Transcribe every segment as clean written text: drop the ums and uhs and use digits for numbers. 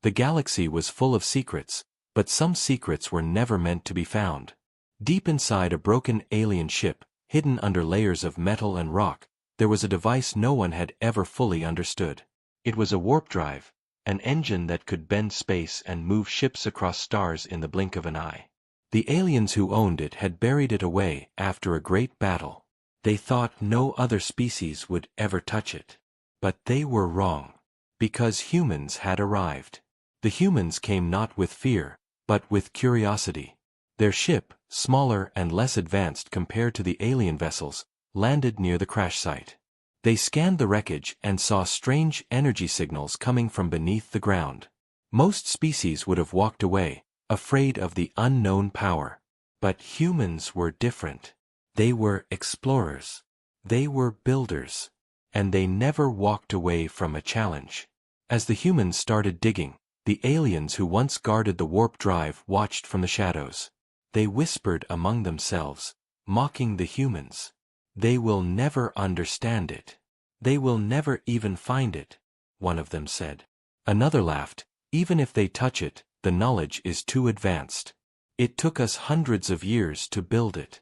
The galaxy was full of secrets, but some secrets were never meant to be found. Deep inside a broken alien ship, hidden under layers of metal and rock, there was a device no one had ever fully understood. It was a warp drive, an engine that could bend space and move ships across stars in the blink of an eye. The aliens who owned it had buried it away after a great battle. They thought no other species would ever touch it. But they were wrong. Because humans had arrived. The humans came not with fear, but with curiosity. Their ship, smaller and less advanced compared to the alien vessels, landed near the crash site. They scanned the wreckage and saw strange energy signals coming from beneath the ground. Most species would have walked away, afraid of the unknown power. But humans were different. They were explorers. They were builders. And they never walked away from a challenge. As the humans started digging, the aliens who once guarded the warp drive watched from the shadows. They whispered among themselves, mocking the humans. They will never understand it. They will never even find it, one of them said. Another laughed, even if they touch it, the knowledge is too advanced. It took us hundreds of years to build it.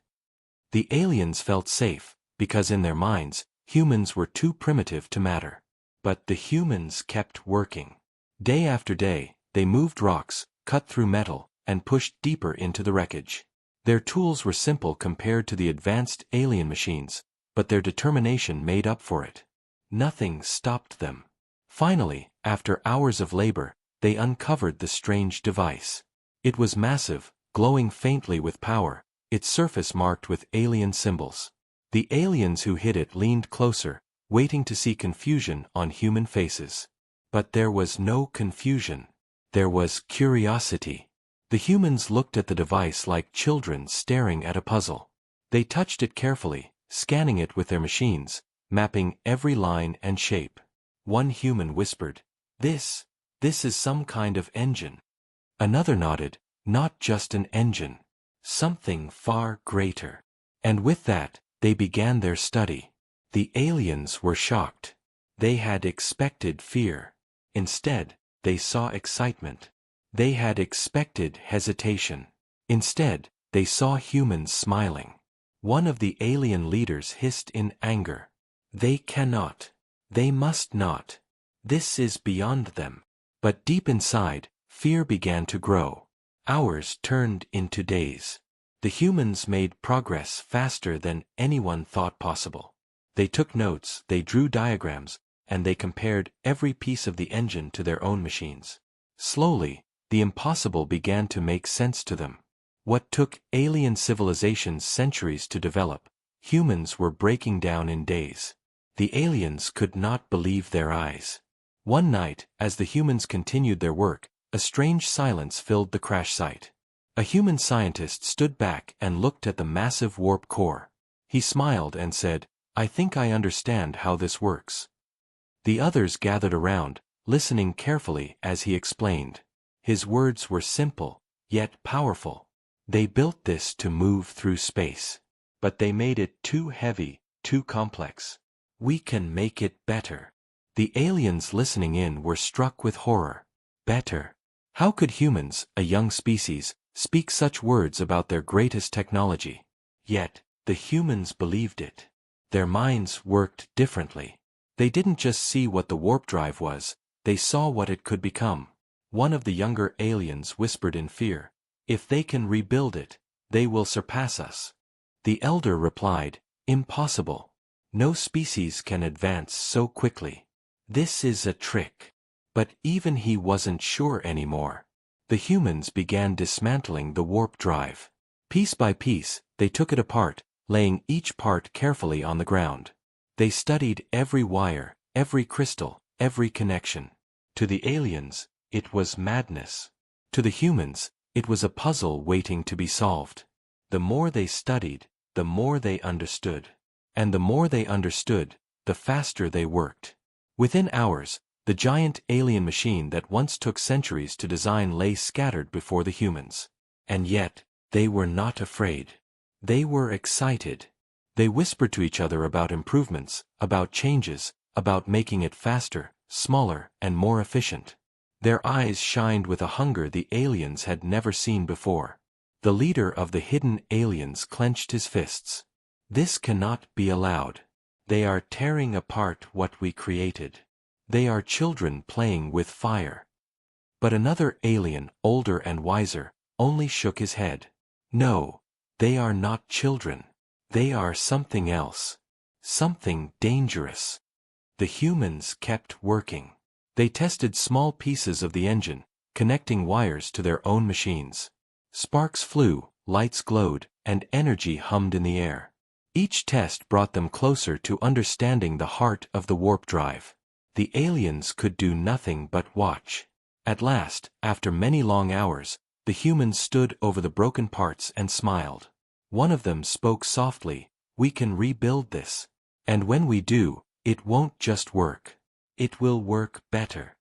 The aliens felt safe, because in their minds, humans were too primitive to matter. But the humans kept working. Day after day, they moved rocks, cut through metal, and pushed deeper into the wreckage. Their tools were simple compared to the advanced alien machines, but their determination made up for it. Nothing stopped them. Finally, after hours of labor, they uncovered the strange device. It was massive, glowing faintly with power, its surface marked with alien symbols. The aliens who hid it leaned closer, waiting to see confusion on human faces. But there was no confusion. There was curiosity. The humans looked at the device like children staring at a puzzle. They touched it carefully, scanning it with their machines, mapping every line and shape. One human whispered, This is some kind of engine." Another nodded, "Not just an engine. Something far greater." And with that, they began their study. The aliens were shocked. They had expected fear. Instead, they saw excitement. They had expected hesitation. Instead, they saw humans smiling. One of the alien leaders hissed in anger. "They cannot. They must not. This is beyond them." But deep inside, fear began to grow. Hours turned into days. The humans made progress faster than anyone thought possible. They took notes, they drew diagrams, and they compared every piece of the engine to their own machines. Slowly, the impossible began to make sense to them. What took alien civilizations centuries to develop, humans were breaking down in days. The aliens could not believe their eyes. One night, as the humans continued their work, a strange silence filled the crash site. A human scientist stood back and looked at the massive warp core. He smiled and said, "I think I understand how this works." The others gathered around, listening carefully as he explained. His words were simple, yet powerful. They built this to move through space. But they made it too heavy, too complex. "We can make it better." The aliens listening in were struck with horror. Better? How could humans, a young species, speak such words about their greatest technology? Yet, the humans believed it. Their minds worked differently. They didn't just see what the warp drive was, they saw what it could become. One of the younger aliens whispered in fear, "If they can rebuild it, they will surpass us." The elder replied, "Impossible. No species can advance so quickly. This is a trick." But even he wasn't sure anymore. The humans began dismantling the warp drive. Piece by piece, they took it apart, laying each part carefully on the ground. They studied every wire, every crystal, every connection. To the aliens, it was madness. To the humans, it was a puzzle waiting to be solved. The more they studied, the more they understood. And the more they understood, the faster they worked. Within hours, the giant alien machine that once took centuries to design lay scattered before the humans. And yet, they were not afraid. They were excited. They whispered to each other about improvements, about changes, about making it faster, smaller, and more efficient. Their eyes shined with a hunger the aliens had never seen before. The leader of the hidden aliens clenched his fists. This cannot be allowed. They are tearing apart what we created. They are children playing with fire. But another alien, older and wiser, only shook his head. No, they are not children. They are something else. Something dangerous. The humans kept working. They tested small pieces of the engine, connecting wires to their own machines. Sparks flew, lights glowed, and energy hummed in the air. Each test brought them closer to understanding the heart of the warp drive. The aliens could do nothing but watch. At last, after many long hours, the humans stood over the broken parts and smiled. One of them spoke softly, "We can rebuild this. And when we do, it won't just work. It will work better."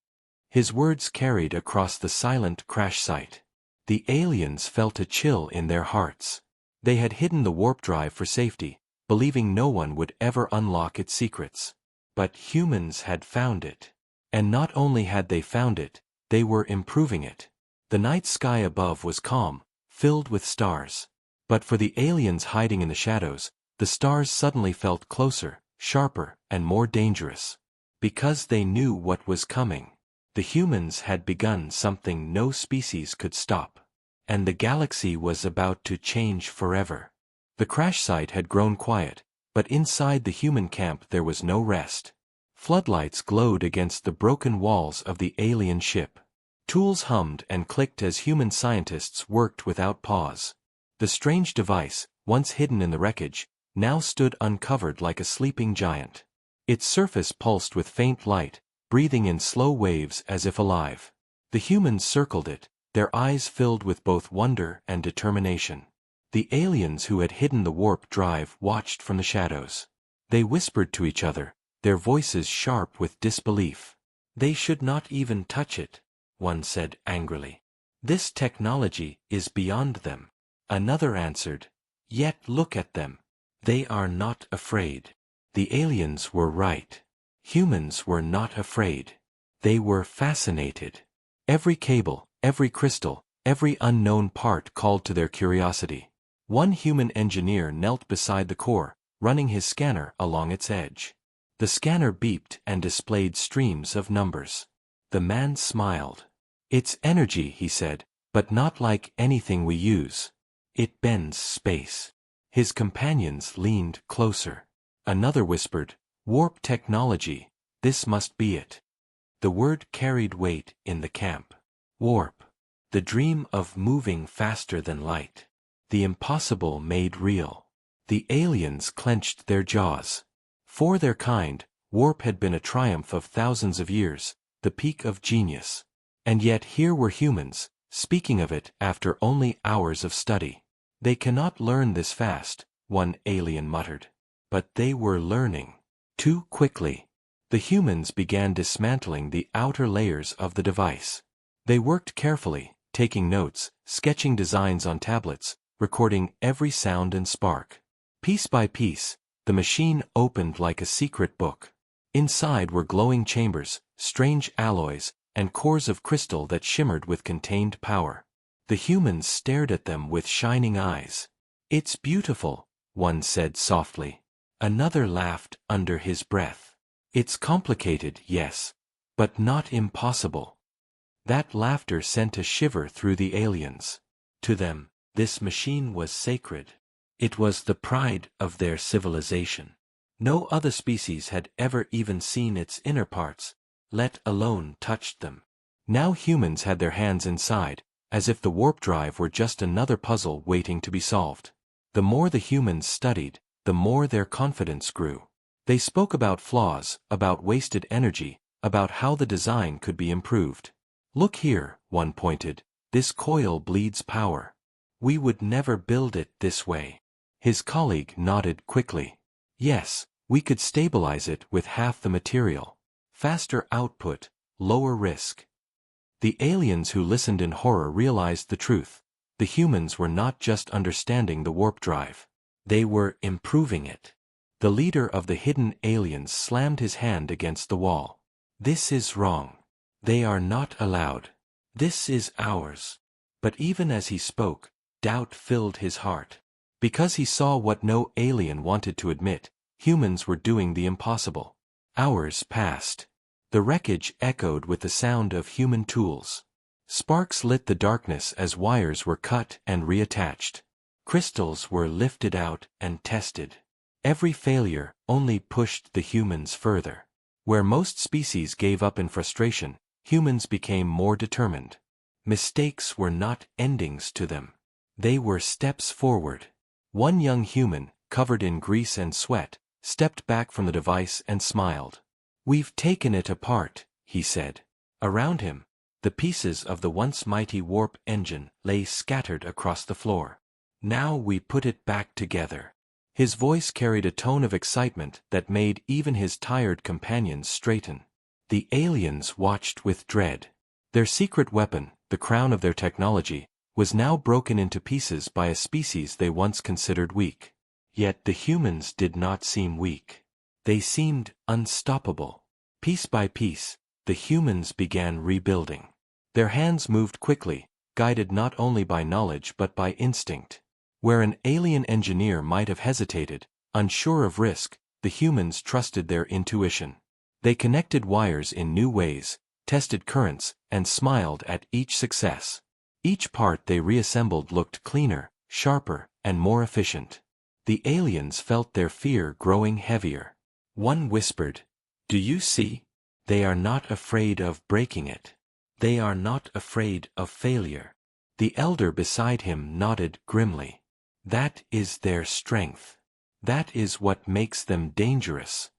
His words carried across the silent crash site. The aliens felt a chill in their hearts. They had hidden the warp drive for safety, believing no one would ever unlock its secrets. But humans had found it. And not only had they found it, they were improving it. The night sky above was calm, filled with stars. But for the aliens hiding in the shadows, the stars suddenly felt closer, sharper, and more dangerous. Because they knew what was coming. The humans had begun something no species could stop. And the galaxy was about to change forever. The crash site had grown quiet, but inside the human camp there was no rest. Floodlights glowed against the broken walls of the alien ship. Tools hummed and clicked as human scientists worked without pause. The strange device, once hidden in the wreckage, now stood uncovered like a sleeping giant. Its surface pulsed with faint light, breathing in slow waves as if alive. The humans circled it, their eyes filled with both wonder and determination. The aliens who had hidden the warp drive watched from the shadows. They whispered to each other, their voices sharp with disbelief. "They should not even touch it," one said angrily. "This technology is beyond them." Another answered, "Yet look at them. They are not afraid." The aliens were right. Humans were not afraid. They were fascinated. Every cable, every crystal, every unknown part called to their curiosity. One human engineer knelt beside the core, running his scanner along its edge. The scanner beeped and displayed streams of numbers. The man smiled. "It's energy," he said, "but not like anything we use. It bends space." His companions leaned closer. Another whispered, "Warp technology, this must be it." The word carried weight in the camp. Warp. The dream of moving faster than light. The impossible made real. The aliens clenched their jaws. For their kind, warp had been a triumph of thousands of years, the peak of genius. And yet here were humans, speaking of it after only hours of study. "They cannot learn this fast," one alien muttered. But they were learning. Too quickly. The humans began dismantling the outer layers of the device. They worked carefully, taking notes, sketching designs on tablets, recording every sound and spark. Piece by piece, the machine opened like a secret book. Inside were glowing chambers, strange alloys, and cores of crystal that shimmered with contained power. The humans stared at them with shining eyes. "It's beautiful," one said softly. Another laughed under his breath. "It's complicated, yes, but not impossible." That laughter sent a shiver through the aliens. To them, this machine was sacred. It was the pride of their civilization. No other species had ever even seen its inner parts, let alone touched them. Now humans had their hands inside, as if the warp drive were just another puzzle waiting to be solved. The more the humans studied, the more their confidence grew. They spoke about flaws, about wasted energy, about how the design could be improved. "Look here," one pointed, "this coil bleeds power. We would never build it this way." His colleague nodded quickly. "Yes, we could stabilize it with half the material. Faster output, lower risk." The aliens who listened in horror realized the truth. The humans were not just understanding the warp drive. They were improving it. The leader of the hidden aliens slammed his hand against the wall. "This is wrong. They are not allowed. This is ours. But even as he spoke, doubt filled his heart. Because he saw what no alien wanted to admit, humans were doing the impossible. Hours passed. The wreckage echoed with the sound of human tools. Sparks lit the darkness as wires were cut and reattached. Crystals were lifted out and tested. Every failure only pushed the humans further. Where most species gave up in frustration, humans became more determined. Mistakes were not endings to them. They were steps forward. One young human, covered in grease and sweat, stepped back from the device and smiled. "We've taken it apart," he said. Around him, the pieces of the once mighty warp engine lay scattered across the floor. "Now we put it back together." His voice carried a tone of excitement that made even his tired companions straighten. The aliens watched with dread. Their secret weapon, the crown of their technology, was now broken into pieces by a species they once considered weak. Yet the humans did not seem weak. They seemed unstoppable. Piece by piece, the humans began rebuilding. Their hands moved quickly, guided not only by knowledge but by instinct. Where an alien engineer might have hesitated, unsure of risk, the humans trusted their intuition. They connected wires in new ways, tested currents, and smiled at each success. Each part they reassembled looked cleaner, sharper, and more efficient. The aliens felt their fear growing heavier. One whispered, "Do you see? They are not afraid of breaking it. They are not afraid of failure." The elder beside him nodded grimly. "That is their strength. That is what makes them dangerous."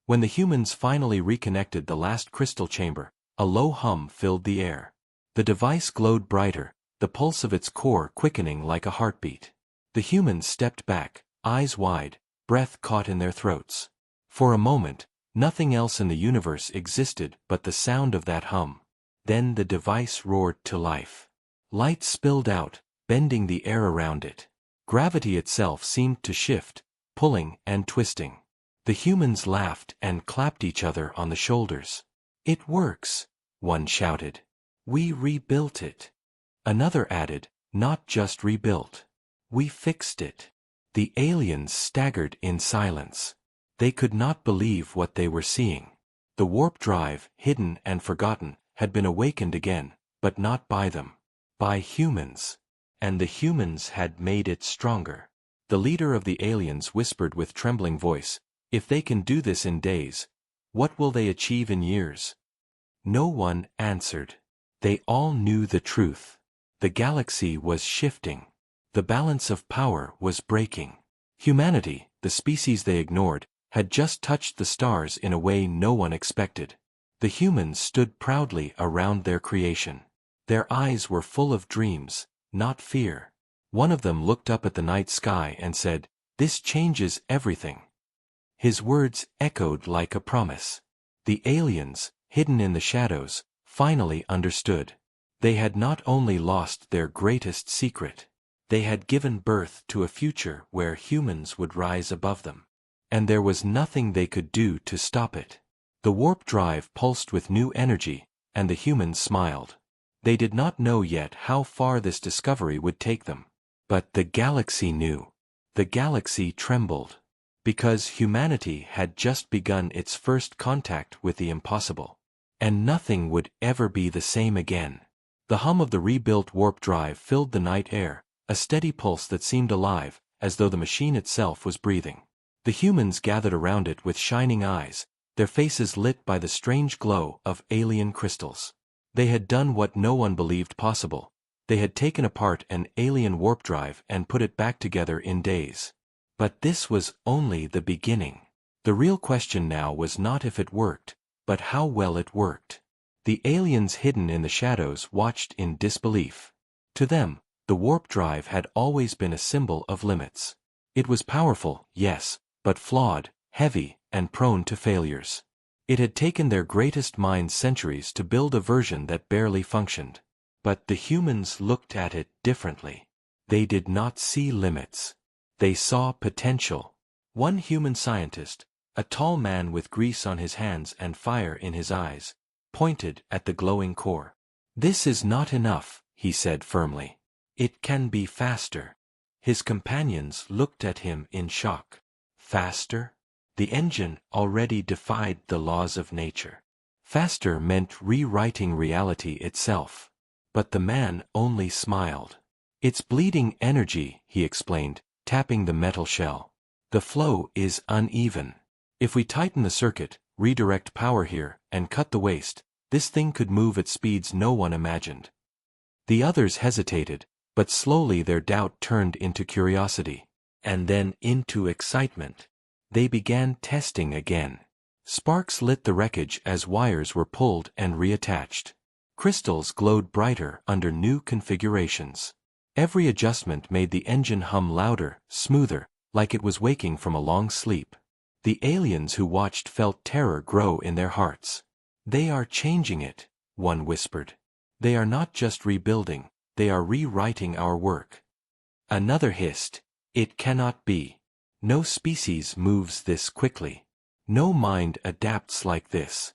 When the humans finally reconnected the last crystal chamber, a low hum filled the air. The device glowed brighter, the pulse of its core quickening like a heartbeat. The humans stepped back, eyes wide, breath caught in their throats. For a moment, nothing else in the universe existed but the sound of that hum. Then the device roared to life. Light spilled out, bending the air around it. Gravity itself seemed to shift, pulling and twisting. The humans laughed and clapped each other on the shoulders. "It works," one shouted. "We rebuilt it." Another added, "Not just rebuilt. We fixed it." The aliens staggered in silence. They could not believe what they were seeing. The warp drive, hidden and forgotten, had been awakened again, but not by them. By humans. And the humans had made it stronger. The leader of the aliens whispered with trembling voice, "If they can do this in days, what will they achieve in years?" No one answered. They all knew the truth. The galaxy was shifting. The balance of power was breaking. Humanity, the species they ignored, had just touched the stars in a way no one expected. The humans stood proudly around their creation. Their eyes were full of dreams, not fear. One of them looked up at the night sky and said, "This changes everything." His words echoed like a promise. The aliens, hidden in the shadows, finally understood. They had not only lost their greatest secret, they had given birth to a future where humans would rise above them. And there was nothing they could do to stop it. The warp drive pulsed with new energy, and the humans smiled. They did not know yet how far this discovery would take them. But the galaxy knew. The galaxy trembled. Because humanity had just begun its first contact with the impossible. And nothing would ever be the same again. The hum of the rebuilt warp drive filled the night air, a steady pulse that seemed alive, as though the machine itself was breathing. The humans gathered around it with shining eyes, their faces lit by the strange glow of alien crystals. They had done what no one believed possible. They had taken apart an alien warp drive and put it back together in days. But this was only the beginning. The real question now was not if it worked, but how well it worked. The aliens hidden in the shadows watched in disbelief. To them, the warp drive had always been a symbol of limits. It was powerful, yes, but flawed, heavy, and prone to failures. It had taken their greatest minds centuries to build a version that barely functioned. But the humans looked at it differently. They did not see limits. They saw potential. One human scientist, a tall man with grease on his hands and fire in his eyes, pointed at the glowing core. "This is not enough," he said firmly. "It can be faster." His companions looked at him in shock. Faster? The engine already defied the laws of nature. Faster meant rewriting reality itself. But the man only smiled. "It's bleeding energy," he explained, tapping the metal shell. "The flow is uneven. If we tighten the circuit, redirect power here, and cut the waste, this thing could move at speeds no one imagined." The others hesitated, but slowly their doubt turned into curiosity, and then into excitement. They began testing again. Sparks lit the wreckage as wires were pulled and reattached. Crystals glowed brighter under new configurations. Every adjustment made the engine hum louder, smoother, like it was waking from a long sleep. The aliens who watched felt terror grow in their hearts. "They are changing it," one whispered. "They are not just rebuilding, they are rewriting our work." Another hissed, "It cannot be. No species moves this quickly. No mind adapts like this."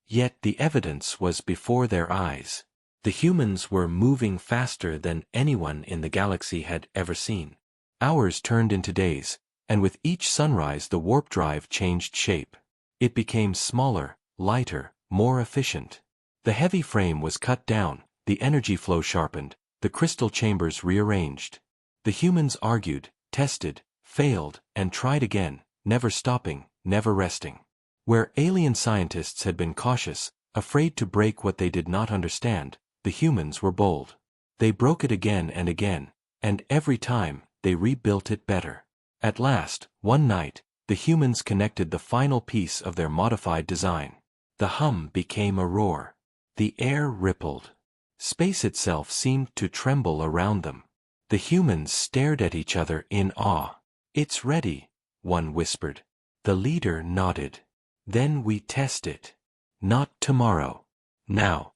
Yet the evidence was before their eyes. The humans were moving faster than anyone in the galaxy had ever seen. Hours turned into days, and with each sunrise the warp drive changed shape. It became smaller, lighter, more efficient. The heavy frame was cut down, the energy flow sharpened, the crystal chambers rearranged. The humans argued, tested, failed, and tried again, never stopping, never resting. Where alien scientists had been cautious, afraid to break what they did not understand, the humans were bold. They broke it again, and every time, they rebuilt it better. At last, one night, the humans connected the final piece of their modified design. The hum became a roar. The air rippled. Space itself seemed to tremble around them. The humans stared at each other in awe. "It's ready," one whispered. The leader nodded. "Then we test it. Not tomorrow. Now."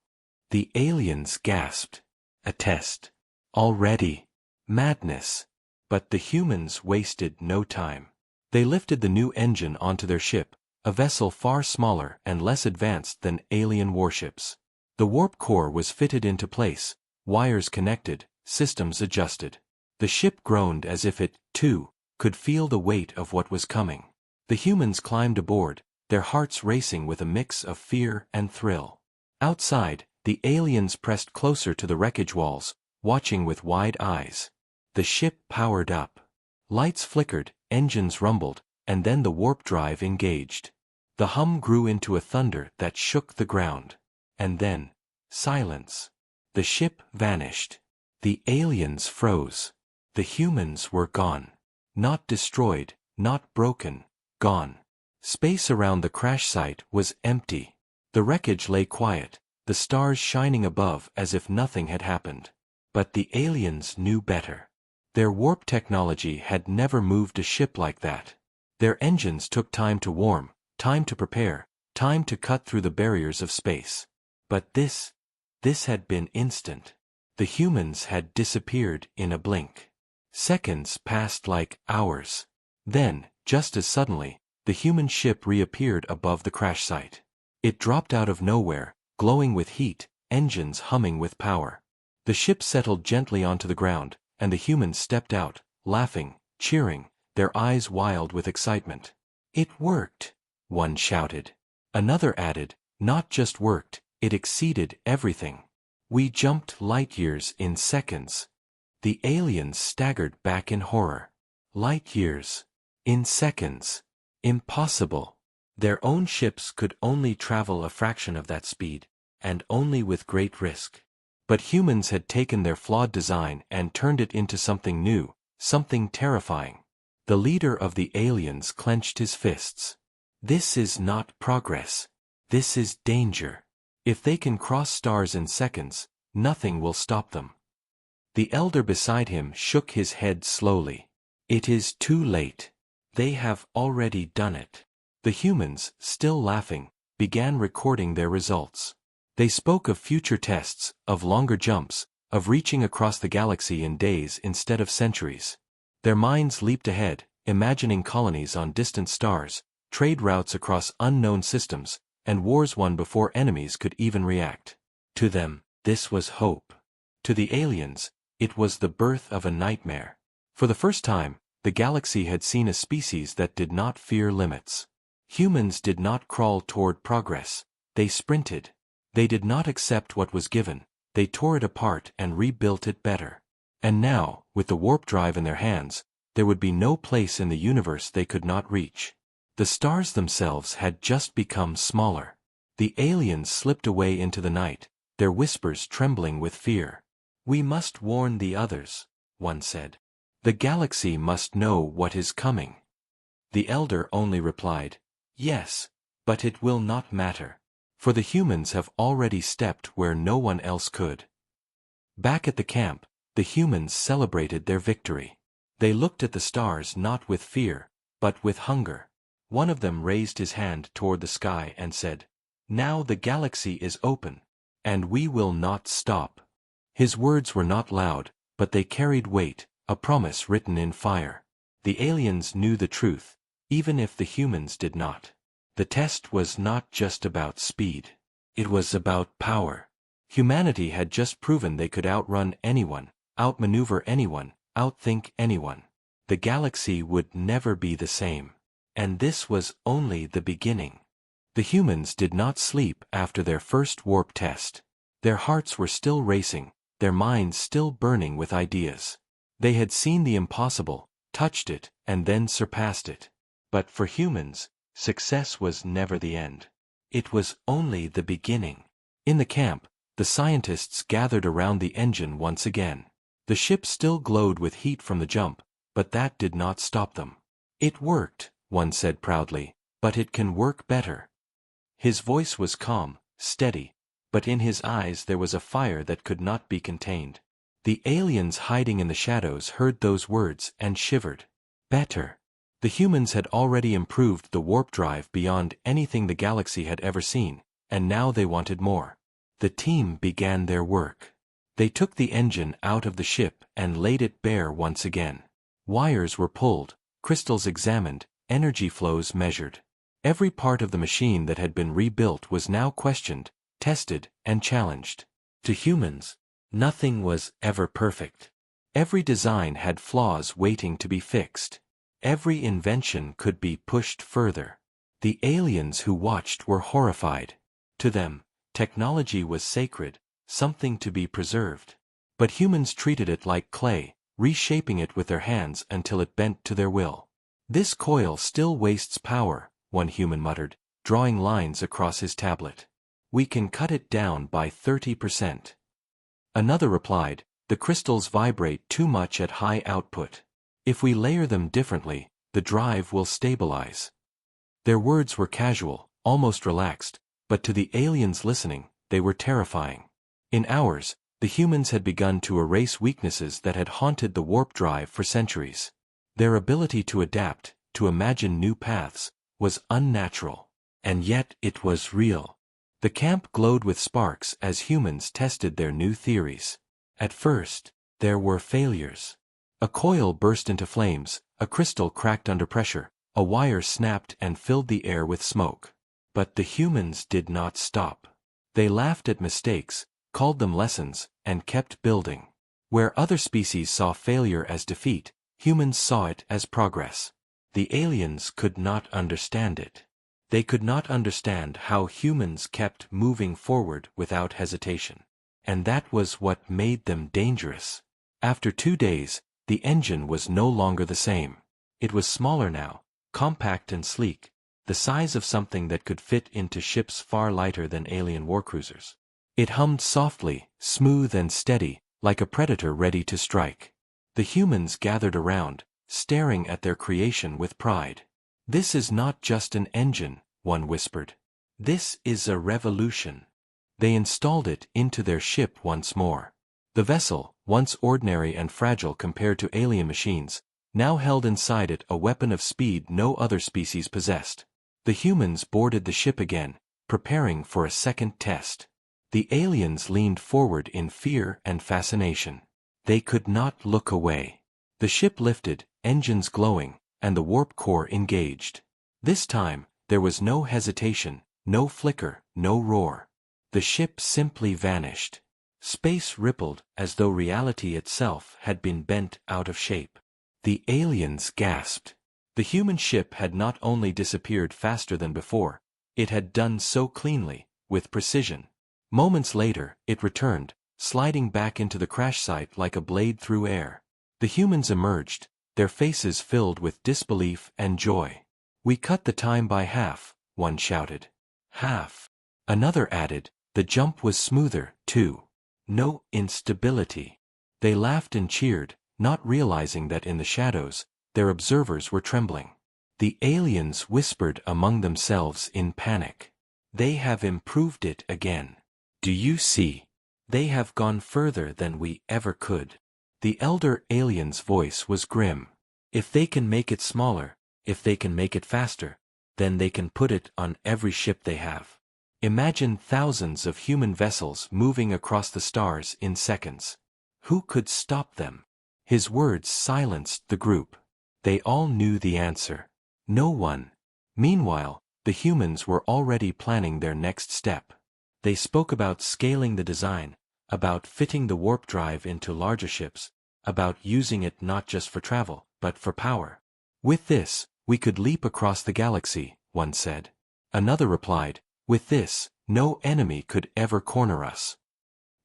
The aliens gasped. A test. Already. Madness. But the humans wasted no time. They lifted the new engine onto their ship, a vessel far smaller and less advanced than alien warships. The warp core was fitted into place, wires connected, systems adjusted. The ship groaned as if it, too, could feel the weight of what was coming. The humans climbed aboard, their hearts racing with a mix of fear and thrill. Outside, the aliens pressed closer to the wreckage walls, watching with wide eyes. The ship powered up. Lights flickered, engines rumbled, and then the warp drive engaged. The hum grew into a thunder that shook the ground. And then, silence. The ship vanished. The aliens froze. The humans were gone. Not destroyed, not broken, gone. Space around the crash site was empty. The wreckage lay quiet, the stars shining above as if nothing had happened. But the aliens knew better. Their warp technology had never moved a ship like that. Their engines took time to warm, time to prepare, time to cut through the barriers of space. But this had been instant. The humans had disappeared in a blink. Seconds passed like hours. Then, just as suddenly, the human ship reappeared above the crash site. It dropped out of nowhere, glowing with heat, engines humming with power. The ship settled gently onto the ground, and the humans stepped out, laughing, cheering, their eyes wild with excitement. "It worked," one shouted. Another added, "Not just worked, it exceeded everything. We jumped light years in seconds." The aliens staggered back in horror. Light years. In seconds. Impossible. Their own ships could only travel a fraction of that speed, and only with great risk. But humans had taken their flawed design and turned it into something new, something terrifying. The leader of the aliens clenched his fists. "This is not progress. This is danger. If they can cross stars in seconds, nothing will stop them." The elder beside him shook his head slowly. "It is too late. They have already done it." The humans, still laughing, began recording their results. They spoke of future tests, of longer jumps, of reaching across the galaxy in days instead of centuries. Their minds leaped ahead, imagining colonies on distant stars, trade routes across unknown systems, and wars won before enemies could even react. To them, this was hope. To the aliens, it was the birth of a nightmare. For the first time, the galaxy had seen a species that did not fear limits. Humans did not crawl toward progress, they sprinted. They did not accept what was given, they tore it apart and rebuilt it better. And now, with the warp drive in their hands, there would be no place in the universe they could not reach. The stars themselves had just become smaller. The aliens slipped away into the night, their whispers trembling with fear. "We must warn the others," one said. "The galaxy must know what is coming." The elder only replied, "Yes, but it will not matter. For the humans have already stepped where no one else could." Back at the camp, the humans celebrated their victory. They looked at the stars not with fear, but with hunger. One of them raised his hand toward the sky and said, "Now the galaxy is open, and we will not stop." His words were not loud, but they carried weight, a promise written in fire. The aliens knew the truth, even if the humans did not. The test was not just about speed. It was about power. Humanity had just proven they could outrun anyone, outmaneuver anyone, outthink anyone. The galaxy would never be the same. And this was only the beginning. The humans did not sleep after their first warp test. Their hearts were still racing, their minds still burning with ideas. They had seen the impossible, touched it, and then surpassed it. But for humans, success was never the end. It was only the beginning. In the camp, the scientists gathered around the engine once again. The ship still glowed with heat from the jump, but that did not stop them. "It worked," one said proudly, "but it can work better." His voice was calm, steady, but in his eyes there was a fire that could not be contained. The aliens hiding in the shadows heard those words and shivered. Better. The humans had already improved the warp drive beyond anything the galaxy had ever seen, and now they wanted more. The team began their work. They took the engine out of the ship and laid it bare once again. Wires were pulled, crystals examined, energy flows measured. Every part of the machine that had been rebuilt was now questioned, tested, and challenged. To humans, nothing was ever perfect. Every design had flaws waiting to be fixed. Every invention could be pushed further. The aliens who watched were horrified. To them, technology was sacred, something to be preserved. But humans treated it like clay, reshaping it with their hands until it bent to their will. "This coil still wastes power," one human muttered, drawing lines across his tablet. "We can cut it down by 30%. Another replied, "The crystals vibrate too much at high output. If we layer them differently, the drive will stabilize." Their words were casual, almost relaxed, but to the aliens listening, they were terrifying. In hours, the humans had begun to erase weaknesses that had haunted the warp drive for centuries. Their ability to adapt, to imagine new paths, was unnatural. And yet it was real. The camp glowed with sparks as humans tested their new theories. At first, there were failures. A coil burst into flames, a crystal cracked under pressure, a wire snapped and filled the air with smoke. But the humans did not stop. They laughed at mistakes, called them lessons, and kept building. Where other species saw failure as defeat, humans saw it as progress. The aliens could not understand it. They could not understand how humans kept moving forward without hesitation. And that was what made them dangerous. After 2 days, the engine was no longer the same. It was smaller now, compact and sleek, the size of something that could fit into ships far lighter than alien warcruisers. It hummed softly, smooth and steady, like a predator ready to strike. The humans gathered around, staring at their creation with pride. "This is not just an engine," one whispered. "This is a revolution." They installed it into their ship once more. The vessel, once ordinary and fragile compared to alien machines, now held inside it a weapon of speed no other species possessed. The humans boarded the ship again, preparing for a second test. The aliens leaned forward in fear and fascination. They could not look away. The ship lifted, engines glowing, and the warp core engaged. This time, there was no hesitation, No flicker, no roar. The ship simply vanished. Space rippled as though reality itself had been bent out of shape. The aliens gasped. The human ship had not only disappeared faster than before, it had done so cleanly, with precision. Moments later, it returned, sliding back into the crash site like a blade through air. The humans emerged, their faces filled with disbelief and joy. "We cut the time by half," one shouted. "Half." Another added, "The jump was smoother, too. No instability." They laughed and cheered, not realizing that in the shadows, their observers were trembling. The aliens whispered among themselves in panic. "They have improved it again. Do you see? They have gone further than we ever could." The elder alien's voice was grim. "If they can make it smaller, if they can make it faster, then they can put it on every ship they have. Imagine thousands of human vessels moving across the stars in seconds. Who could stop them?" His words silenced the group. They all knew the answer. No one. Meanwhile, the humans were already planning their next step. They spoke about scaling the design, about fitting the warp drive into larger ships, about using it not just for travel, but for power. "With this, we could leap across the galaxy," one said. Another replied, "With this, no enemy could ever corner us."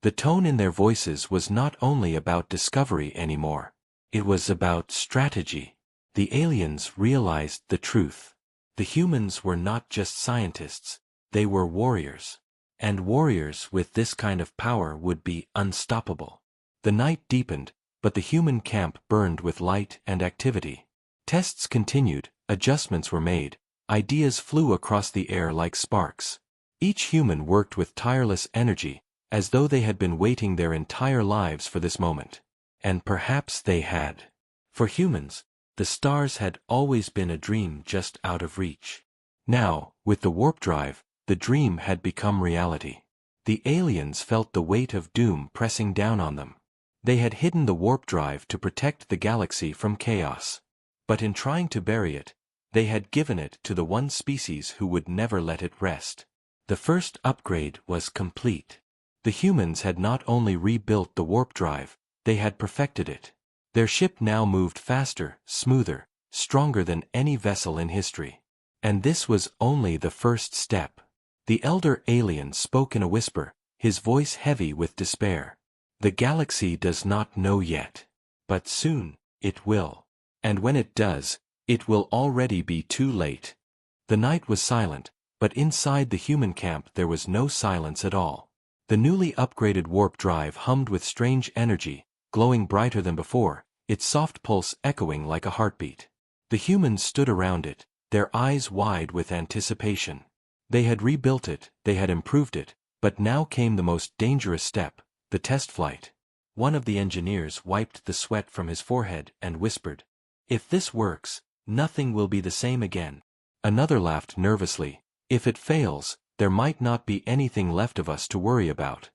The tone in their voices was not only about discovery anymore. It was about strategy. The aliens realized the truth. The humans were not just scientists, they were warriors. And warriors with this kind of power would be unstoppable. The night deepened, but the human camp burned with light and activity. Tests continued, adjustments were made, ideas flew across the air like sparks. Each human worked with tireless energy, as though they had been waiting their entire lives for this moment. And perhaps they had. For humans, the stars had always been a dream just out of reach. Now, with the warp drive, the dream had become reality. The aliens felt the weight of doom pressing down on them. They had hidden the warp drive to protect the galaxy from chaos. But in trying to bury it, they had given it to the one species who would never let it rest. The first upgrade was complete. The humans had not only rebuilt the warp drive, they had perfected it. Their ship now moved faster, smoother, stronger than any vessel in history. And this was only the first step. The elder alien spoke in a whisper, his voice heavy with despair. "The galaxy does not know yet. But soon, it will. And when it does, it will already be too late." The night was silent, but inside the human camp there was no silence at all. The newly upgraded warp drive hummed with strange energy, glowing brighter than before, its soft pulse echoing like a heartbeat. The humans stood around it, their eyes wide with anticipation. They had rebuilt it, they had improved it, but now came the most dangerous step, the test flight. One of the engineers wiped the sweat from his forehead and whispered, "If this works, nothing will be the same again." Another laughed nervously, "If it fails, there might not be anything left of us to worry about."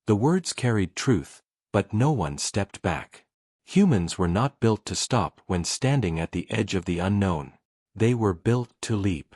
The words carried truth, but no one stepped back. Humans were not built to stop when standing at the edge of the unknown. They were built to leap.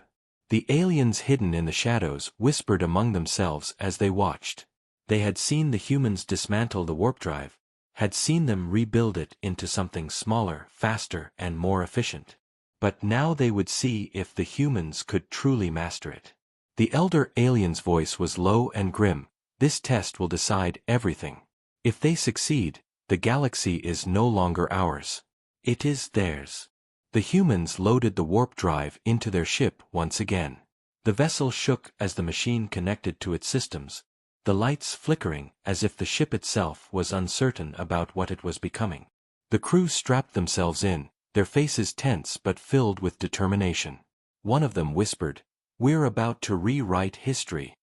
The aliens hidden in the shadows whispered among themselves as they watched. They had seen the humans dismantle the warp drive, had seen them rebuild it into something smaller, faster, and more efficient. But now they would see if the humans could truly master it. The elder alien's voice was low and grim. "This test will decide everything. If they succeed, the galaxy is no longer ours. It is theirs." The humans loaded the warp drive into their ship once again. The vessel shook as the machine connected to its systems, the lights flickering as if the ship itself was uncertain about what it was becoming. The crew strapped themselves in, their faces tense but filled with determination. One of them whispered, "We're about to rewrite history."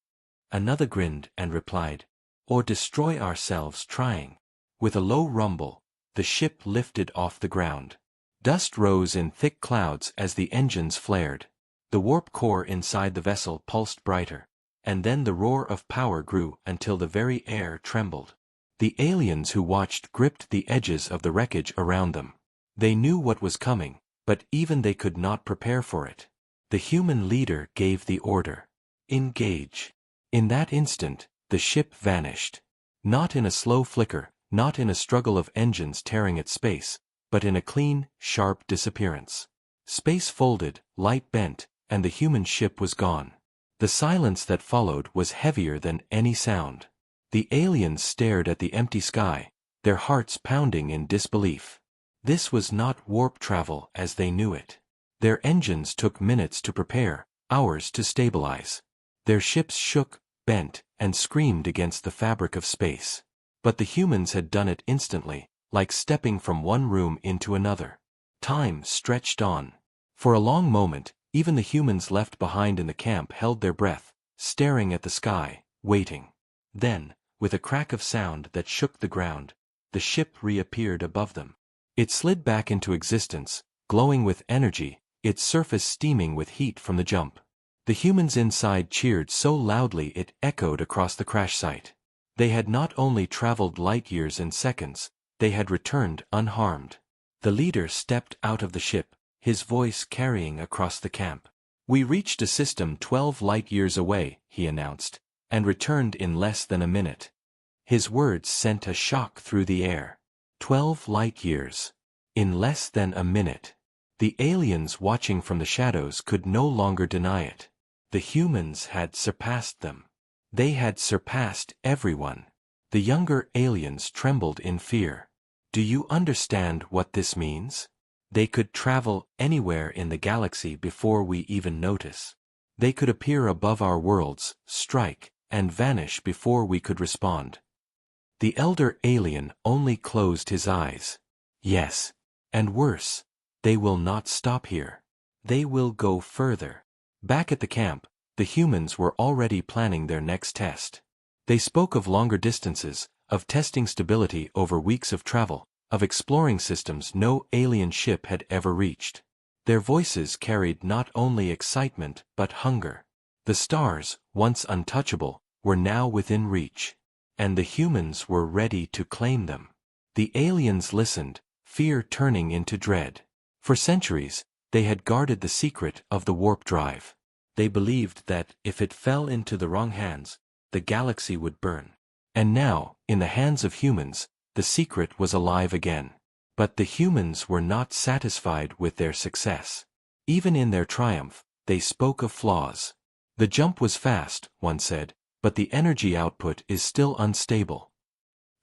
Another grinned and replied, "Or destroy ourselves trying." With a low rumble, the ship lifted off the ground. Dust rose in thick clouds as the engines flared. The warp core inside the vessel pulsed brighter, and then the roar of power grew until the very air trembled. The aliens who watched gripped the edges of the wreckage around them. They knew what was coming, but even they could not prepare for it. The human leader gave the order. Engage. In that instant, the ship vanished. Not in a slow flicker, not in a struggle of engines tearing at space, but in a clean, sharp disappearance. Space folded, light bent, and the human ship was gone. The silence that followed was heavier than any sound. The aliens stared at the empty sky, their hearts pounding in disbelief. This was not warp travel as they knew it. Their engines took minutes to prepare, hours to stabilize. Their ships shook, bent, and screamed against the fabric of space. But the humans had done it instantly, like stepping from one room into another. Time stretched on. For a long moment, even the humans left behind in the camp held their breath, staring at the sky, waiting. Then, with a crack of sound that shook the ground, the ship reappeared above them. It slid back into existence, glowing with energy, its surface steaming with heat from the jump. The humans inside cheered so loudly it echoed across the crash site. They had not only traveled light years in seconds, they had returned unharmed. The leader stepped out of the ship, his voice carrying across the camp. "We reached a system 12 light-years away," he announced, "and returned in less than a minute." His words sent a shock through the air. 12 light-years. In less than a minute. The aliens watching from the shadows could no longer deny it. The humans had surpassed them. They had surpassed everyone. The younger aliens trembled in fear. "Do you understand what this means? They could travel anywhere in the galaxy before we even notice. They could appear above our worlds, strike, and vanish before we could respond." The elder alien only closed his eyes. "Yes. And worse. They will not stop here. They will go further." Back at the camp, the humans were already planning their next test. They spoke of longer distances, of testing stability over weeks of travel, of exploring systems no alien ship had ever reached. Their voices carried not only excitement but hunger. The stars, once untouchable, were now within reach. And the humans were ready to claim them. The aliens listened, fear turning into dread. For centuries, they had guarded the secret of the warp drive. They believed that, if it fell into the wrong hands, the galaxy would burn. And now, in the hands of humans, the secret was alive again. But the humans were not satisfied with their success. Even in their triumph, they spoke of flaws. "The jump was fast," one said, "but the energy output is still unstable."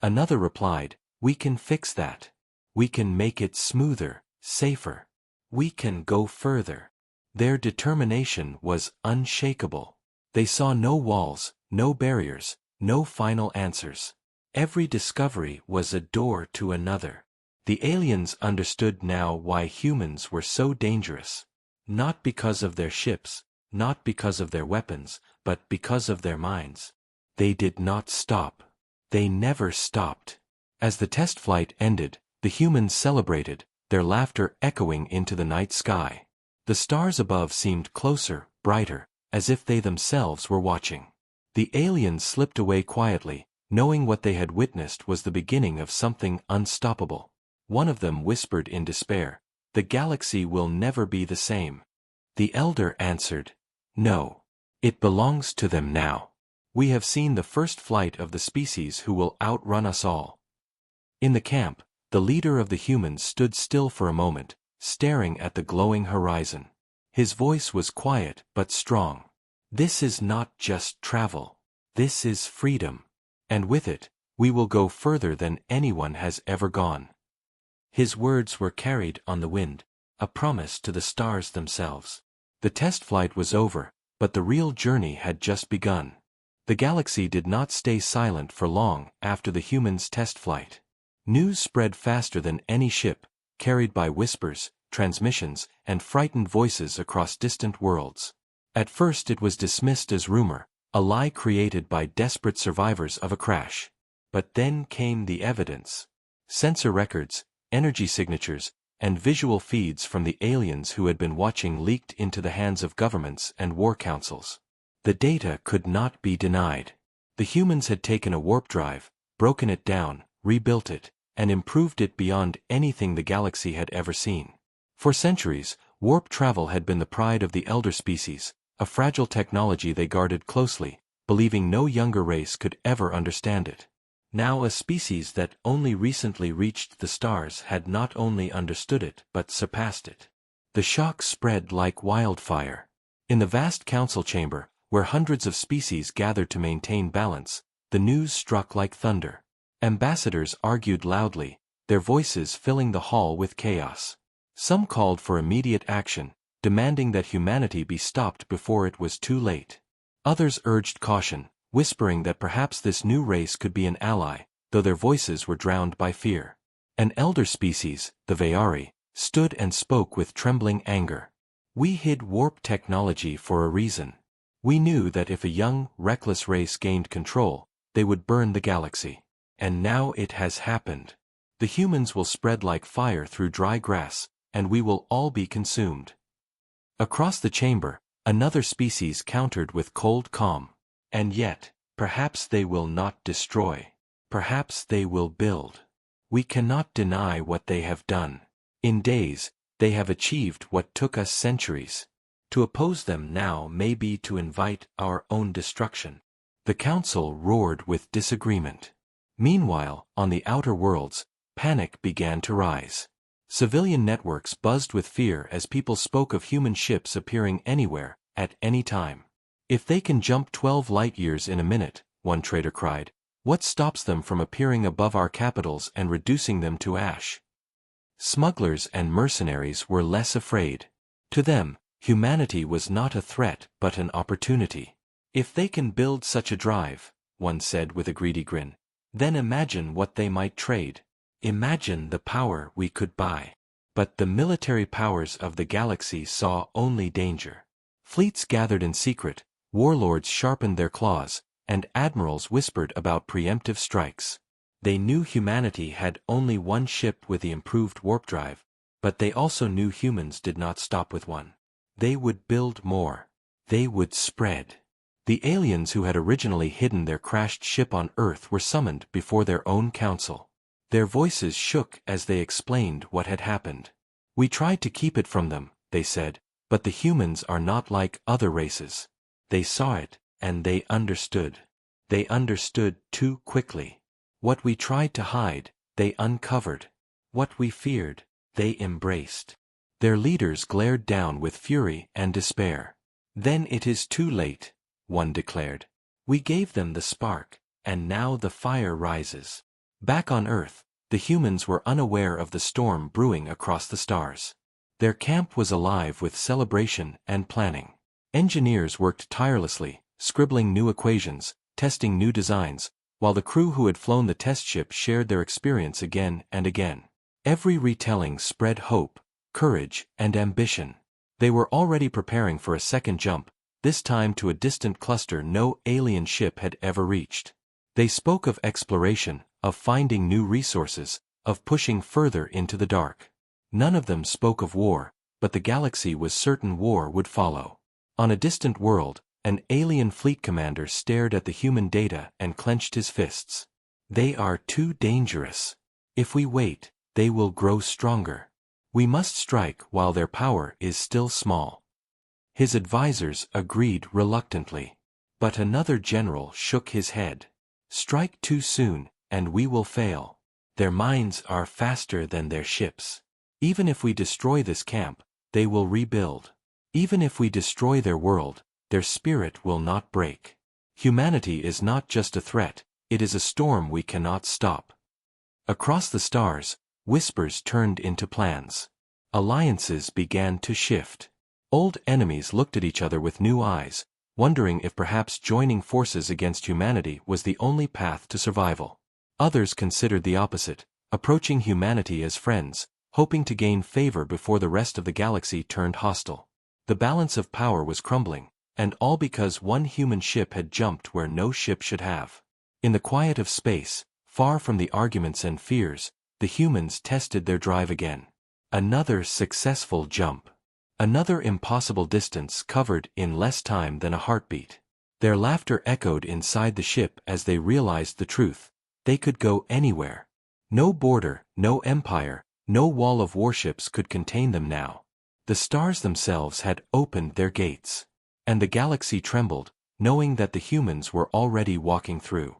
Another replied, "We can fix that. We can make it smoother, safer. We can go further." Their determination was unshakable. They saw no walls, no barriers, no final answers. Every discovery was a door to another. The aliens understood now why humans were so dangerous. Not because of their ships, not because of their weapons, but because of their minds. They did not stop. They never stopped. As the test flight ended, the humans celebrated, their laughter echoing into the night sky. The stars above seemed closer, brighter, as if they themselves were watching. The aliens slipped away quietly, knowing what they had witnessed was the beginning of something unstoppable. One of them whispered in despair, "The galaxy will never be the same." The elder answered, "No. It belongs to them now. We have seen the first flight of the species who will outrun us all." In the camp, the leader of the humans stood still for a moment, staring at the glowing horizon. His voice was quiet but strong. "This is not just travel. This is freedom. And with it, we will go further than anyone has ever gone." His words were carried on the wind, a promise to the stars themselves. The test flight was over, but the real journey had just begun. The galaxy did not stay silent for long after the humans' test flight. News spread faster than any ship, carried by whispers, transmissions, and frightened voices across distant worlds. At first it was dismissed as rumor, a lie created by desperate survivors of a crash. But then came the evidence. Sensor records, energy signatures, and visual feeds from the aliens who had been watching leaked into the hands of governments and war councils. The data could not be denied. The humans had taken a warp drive, broken it down, rebuilt it, and improved it beyond anything the galaxy had ever seen. For centuries, warp travel had been the pride of the elder species, a fragile technology they guarded closely, believing no younger race could ever understand it. Now a species that only recently reached the stars had not only understood it but surpassed it. The shock spread like wildfire. In the vast council chamber, where hundreds of species gathered to maintain balance, the news struck like thunder. Ambassadors argued loudly, their voices filling the hall with chaos. Some called for immediate action, demanding that humanity be stopped before it was too late. Others urged caution, whispering that perhaps this new race could be an ally, though their voices were drowned by fear. An elder species, the Vaari, stood and spoke with trembling anger. We hid warp technology for a reason. We knew that if a young, reckless race gained control, they would burn the galaxy. And now it has happened. The humans will spread like fire through dry grass, and we will all be consumed. Across the chamber, another species countered with cold calm. And yet, perhaps they will not destroy. Perhaps they will build. We cannot deny what they have done. In days, they have achieved what took us centuries. To oppose them now may be to invite our own destruction. The council roared with disagreement. Meanwhile, on the outer worlds, panic began to rise. Civilian networks buzzed with fear as people spoke of human ships appearing anywhere, at any time. If they can jump 12 light-years in a minute, one trader cried, what stops them from appearing above our capitals and reducing them to ash? Smugglers and mercenaries were less afraid. To them, humanity was not a threat but an opportunity. If they can build such a drive, one said with a greedy grin, then imagine what they might trade. Imagine the power we could buy. But the military powers of the galaxy saw only danger. Fleets gathered in secret, warlords sharpened their claws, and admirals whispered about preemptive strikes. They knew humanity had only one ship with the improved warp drive, but they also knew humans did not stop with one. They would build more. They would spread. The aliens who had originally hidden their crashed ship on Earth were summoned before their own council. Their voices shook as they explained what had happened. We tried to keep it from them, they said, but the humans are not like other races. They saw it, and they understood. They understood too quickly. What we tried to hide, they uncovered. What we feared, they embraced. Their leaders glared down with fury and despair. Then it is too late, one declared. We gave them the spark, and now the fire rises. Back on Earth, the humans were unaware of the storm brewing across the stars. Their camp was alive with celebration and planning. Engineers worked tirelessly, scribbling new equations, testing new designs, while the crew who had flown the test ship shared their experience again and again. Every retelling spread hope, courage, and ambition. They were already preparing for a second jump, this time to a distant cluster no alien ship had ever reached. They spoke of exploration, of finding new resources, of pushing further into the dark. None of them spoke of war, but the galaxy was certain war would follow. On a distant world, an alien fleet commander stared at the human data and clenched his fists. They are too dangerous. If we wait, they will grow stronger. We must strike while their power is still small. His advisors agreed reluctantly. But another general shook his head. Strike too soon, and we will fail. Their minds are faster than their ships. Even if we destroy this camp, they will rebuild. Even if we destroy their world, their spirit will not break. Humanity is not just a threat, it is a storm we cannot stop. Across the stars, whispers turned into plans. Alliances began to shift. Old enemies looked at each other with new eyes, wondering if perhaps joining forces against humanity was the only path to survival. Others considered the opposite, approaching humanity as friends, hoping to gain favor before the rest of the galaxy turned hostile. The balance of power was crumbling, and all because one human ship had jumped where no ship should have. In the quiet of space, far from the arguments and fears, the humans tested their drive again. Another successful jump. Another impossible distance covered in less time than a heartbeat. Their laughter echoed inside the ship as they realized the truth. They could go anywhere. No border, no empire, no wall of warships could contain them now. The stars themselves had opened their gates. and the galaxy trembled, knowing that the humans were already walking through.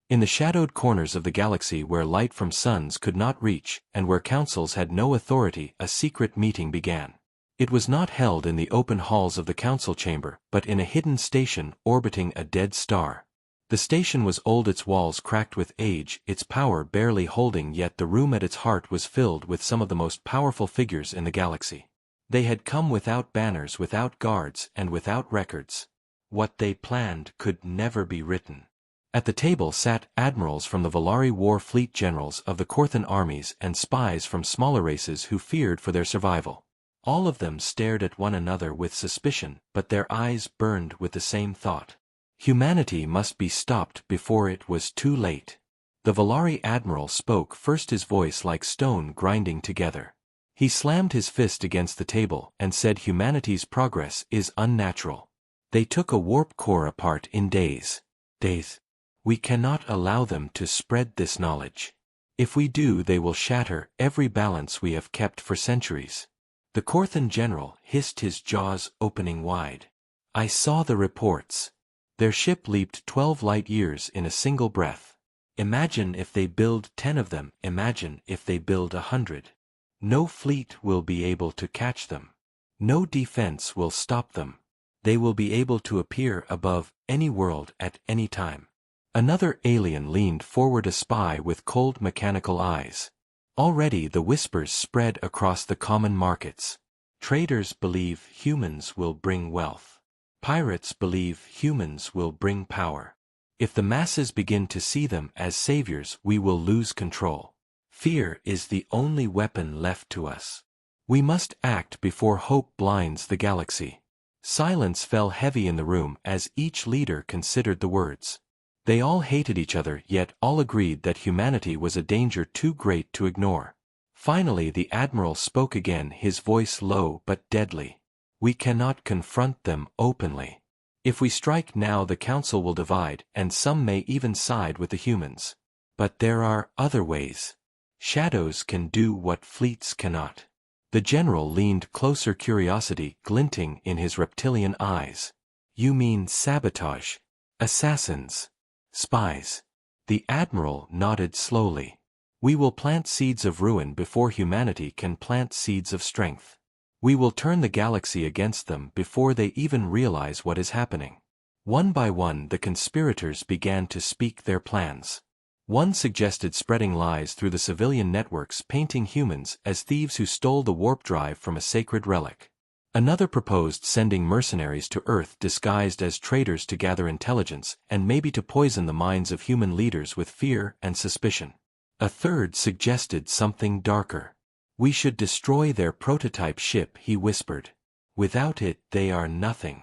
In the shadowed corners of the galaxy where light from suns could not reach, and where councils had no authority, a secret meeting began. It was not held in the open halls of the council chamber, but in a hidden station orbiting a dead star. The station was old, its walls cracked with age, its power barely holding, yet the room at its heart was filled with some of the most powerful figures in the galaxy. They had come without banners, without guards, and without records. What they planned could never be written. At the table sat admirals from the Valari war fleet, generals of the Korthan armies, and spies from smaller races who feared for their survival. All of them stared at one another with suspicion, but their eyes burned with the same thought. Humanity must be stopped before it was too late. The Valari admiral spoke first, his voice like stone grinding together. He slammed his fist against the table and said, humanity's progress is unnatural. They took a warp core apart in days. We cannot allow them to spread this knowledge. If we do, they will shatter every balance we have kept for centuries. The Korthan general hissed, his jaws opening wide. I saw the reports. Their ship leaped 12 light years in a single breath. Imagine if they build 10 of them, imagine if they build 100. No fleet will be able to catch them. No defense will stop them. They will be able to appear above any world at any time. Another alien leaned forward, a spy with cold mechanical eyes. Already the whispers spread across the common markets. Traders believe humans will bring wealth. Pirates believe humans will bring power. If the masses begin to see them as saviors, we will lose control. Fear is the only weapon left to us. We must act before hope blinds the galaxy. Silence fell heavy in the room as each leader considered the words. They all hated each other, yet all agreed that humanity was a danger too great to ignore. Finally the admiral spoke again, his voice low but deadly. We cannot confront them openly. If we strike now, the council will divide, and some may even side with the humans. But there are other ways. Shadows can do what fleets cannot. The general leaned closer, curiosity glinting in his reptilian eyes. You mean sabotage? Assassins? Spies? The admiral nodded slowly. We will plant seeds of ruin before humanity can plant seeds of strength. We will turn the galaxy against them before they even realize what is happening. One by one the conspirators began to speak their plans. One suggested spreading lies through the civilian networks, painting humans as thieves who stole the warp drive from a sacred relic. Another proposed sending mercenaries to Earth disguised as traders to gather intelligence and maybe to poison the minds of human leaders with fear and suspicion. A third suggested something darker. We should destroy their prototype ship, he whispered. Without it, they are nothing.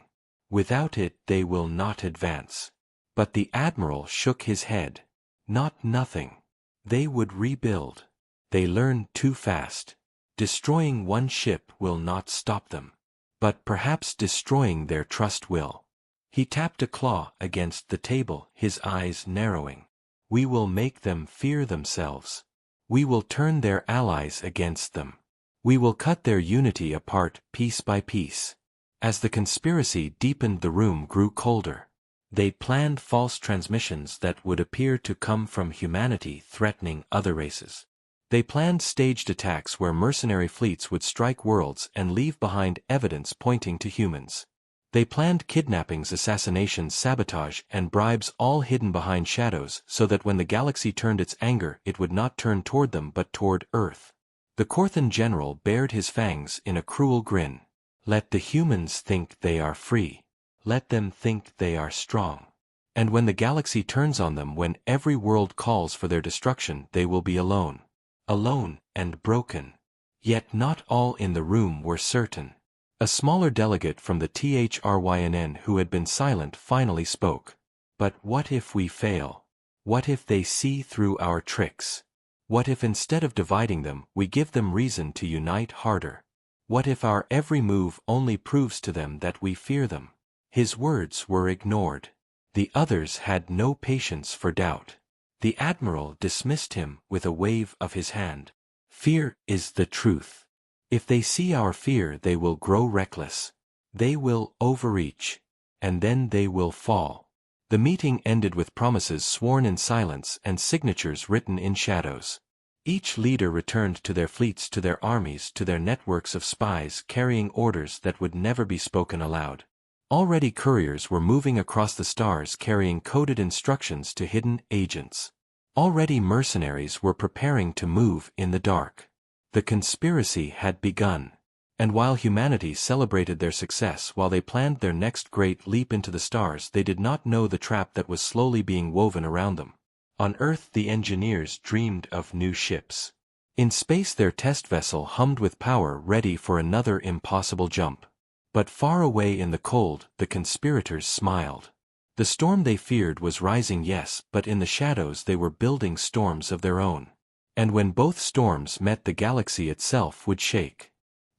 Without it, they will not advance. But the admiral shook his head. Not nothing. They would rebuild. They learn too fast. Destroying one ship will not stop them. But perhaps destroying their trust will. He tapped a claw against the table, his eyes narrowing. We will make them fear themselves. We will turn their allies against them. We will cut their unity apart piece by piece. As the conspiracy deepened, the room grew colder. They planned false transmissions that would appear to come from humanity threatening other races. They planned staged attacks where mercenary fleets would strike worlds and leave behind evidence pointing to humans. They planned kidnappings, assassinations, sabotage, and bribes, all hidden behind shadows so that when the galaxy turned its anger, it would not turn toward them but toward Earth. The Korthan general bared his fangs in a cruel grin. Let the humans think they are free. Let them think they are strong. And when the galaxy turns on them, when every world calls for their destruction, they will be alone. Alone and broken. Yet not all in the room were certain. A smaller delegate from the THRYNN who had been silent finally spoke. But what if we fail? What if they see through our tricks? What if instead of dividing them, we give them reason to unite harder? What if our every move only proves to them that we fear them? His words were ignored. The others had no patience for doubt. The admiral dismissed him with a wave of his hand. Fear is the truth. If they see our fear, they will grow reckless. They will overreach. and then they will fall. The meeting ended with promises sworn in silence and signatures written in shadows. Each leader returned to their fleets, to their armies, to their networks of spies, carrying orders that would never be spoken aloud. Already couriers were moving across the stars carrying coded instructions to hidden agents. Already mercenaries were preparing to move in the dark. The conspiracy had begun. And while humanity celebrated their success, while they planned their next great leap into the stars, they did not know the trap that was slowly being woven around them. On Earth, the engineers dreamed of new ships. In space, their test vessel hummed with power, ready for another impossible jump. But far away in the cold, the conspirators smiled. The storm they feared was rising, yes, but in the shadows they were building storms of their own. And when both storms met, the galaxy itself would shake.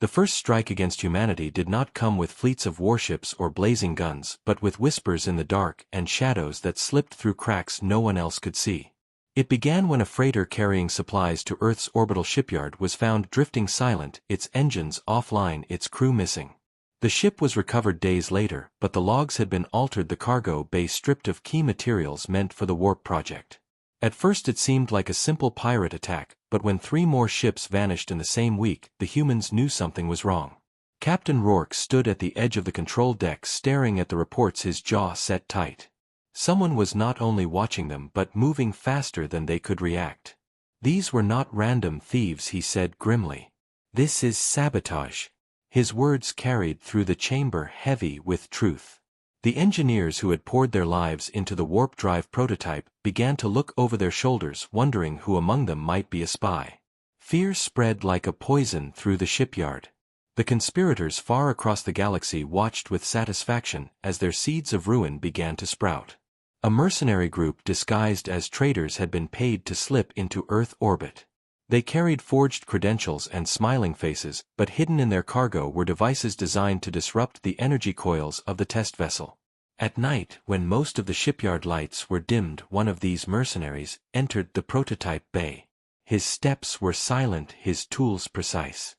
The first strike against humanity did not come with fleets of warships or blazing guns, but with whispers in the dark and shadows that slipped through cracks no one else could see. It began when a freighter carrying supplies to Earth's orbital shipyard was found drifting silent, its engines offline, its crew missing. The ship was recovered days later, but the logs had been altered, the cargo bay stripped of key materials meant for the warp project. At first it seemed like a simple pirate attack, but when 3 more ships vanished in the same week, the humans knew something was wrong. Captain Rourke stood at the edge of the control deck staring at the reports, his jaw set tight. Someone was not only watching them but moving faster than they could react. These were not random thieves, he said grimly. This is sabotage. His words carried through the chamber, heavy with truth. The engineers who had poured their lives into the warp drive prototype began to look over their shoulders, wondering who among them might be a spy. Fear spread like a poison through the shipyard. The conspirators far across the galaxy watched with satisfaction as their seeds of ruin began to sprout. A mercenary group disguised as traders had been paid to slip into Earth orbit. They carried forged credentials and smiling faces, but hidden in their cargo were devices designed to disrupt the energy coils of the test vessel. At night, when most of the shipyard lights were dimmed, one of these mercenaries entered the prototype bay. His steps were silent, his tools precise.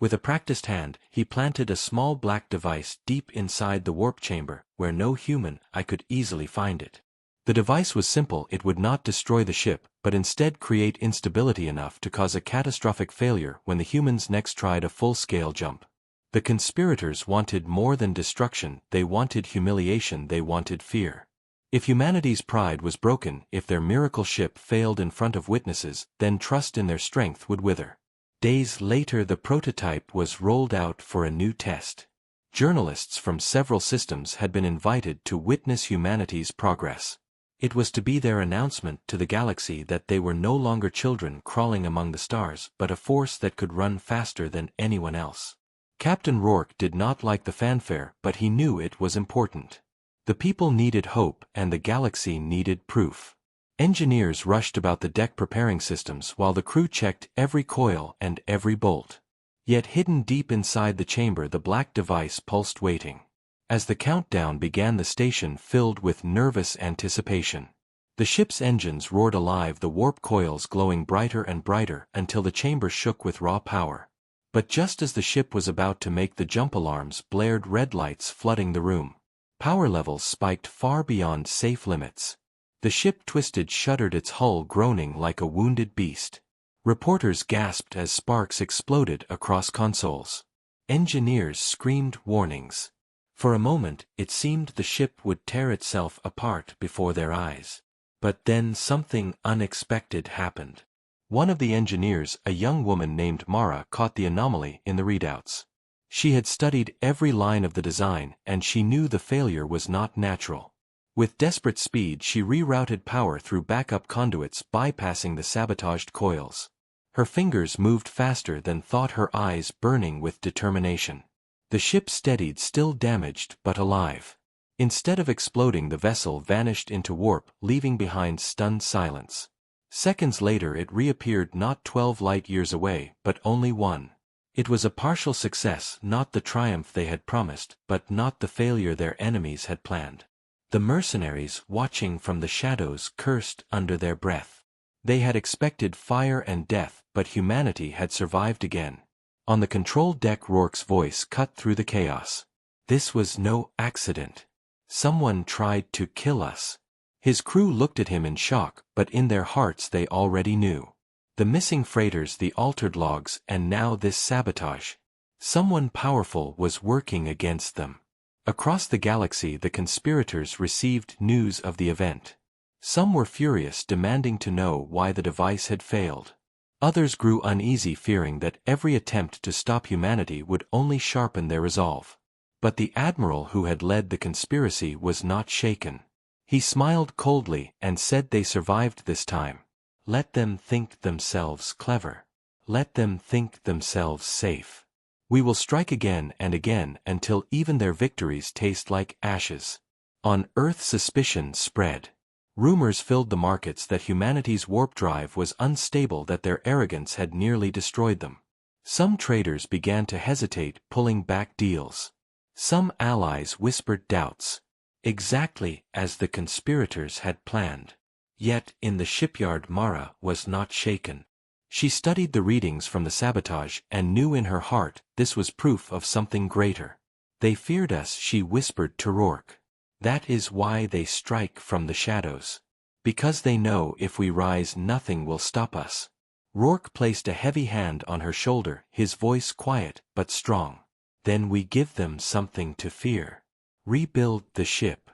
With a practiced hand, he planted a small black device deep inside the warp chamber, where no human eye could easily find it. The device was simple, it would not destroy the ship, but instead create instability enough to cause a catastrophic failure when the humans next tried a full-scale jump. The conspirators wanted more than destruction, they wanted humiliation, they wanted fear. If humanity's pride was broken, if their miracle ship failed in front of witnesses, then trust in their strength would wither. Days later, the prototype was rolled out for a new test. Journalists from several systems had been invited to witness humanity's progress. It was to be their announcement to the galaxy that they were no longer children crawling among the stars, but a force that could run faster than anyone else. Captain Rourke did not like the fanfare, but he knew it was important. The people needed hope, and the galaxy needed proof. Engineers rushed about the deck preparing systems while the crew checked every coil and every bolt. Yet hidden deep inside the chamber, the black device pulsed, waiting. As the countdown began, the station filled with nervous anticipation. The ship's engines roared alive, the warp coils glowing brighter and brighter until the chamber shook with raw power. But just as the ship was about to make the jump, alarms blared, red lights flooding the room. Power levels spiked far beyond safe limits. The ship twisted, shuddered, its hull groaning like a wounded beast. Reporters gasped as sparks exploded across consoles. Engineers screamed warnings. For a moment, it seemed the ship would tear itself apart before their eyes. But then something unexpected happened. One of the engineers, a young woman named Mara, caught the anomaly in the readouts. She had studied every line of the design, and she knew the failure was not natural. With desperate speed, she rerouted power through backup conduits, bypassing the sabotaged coils. Her fingers moved faster than thought, her eyes burning with determination. The ship steadied, still damaged but alive. Instead of exploding, the vessel vanished into warp, leaving behind stunned silence. Seconds later it reappeared, not 12 light-years away, but only 1. It was a partial success, not the triumph they had promised, but not the failure their enemies had planned. The mercenaries, watching from the shadows, cursed under their breath. They had expected fire and death, but humanity had survived again. On the control deck, Rourke's voice cut through the chaos. This was no accident. Someone tried to kill us. His crew looked at him in shock, but in their hearts they already knew. The missing freighters, the altered logs, and now this sabotage. Someone powerful was working against them. Across the galaxy the conspirators received news of the event. Some were furious, demanding to know why the device had failed. Others grew uneasy, fearing that every attempt to stop humanity would only sharpen their resolve. But the admiral who had led the conspiracy was not shaken. He smiled coldly and said, "They survived this time. Let them think themselves clever. Let them think themselves safe. We will strike again and again until even their victories taste like ashes." On Earth suspicion spread. Rumors filled the markets that humanity's warp drive was unstable, that their arrogance had nearly destroyed them. Some traders began to hesitate, pulling back deals. Some allies whispered doubts. Exactly as the conspirators had planned. Yet in the shipyard Mara was not shaken. She studied the readings from the sabotage and knew in her heart this was proof of something greater. "They feared us," she whispered to Rourke. "That is why they strike from the shadows. Because they know if we rise nothing will stop us." Rourke placed a heavy hand on her shoulder, his voice quiet but strong. "Then we give them something to fear. Rebuild the ship.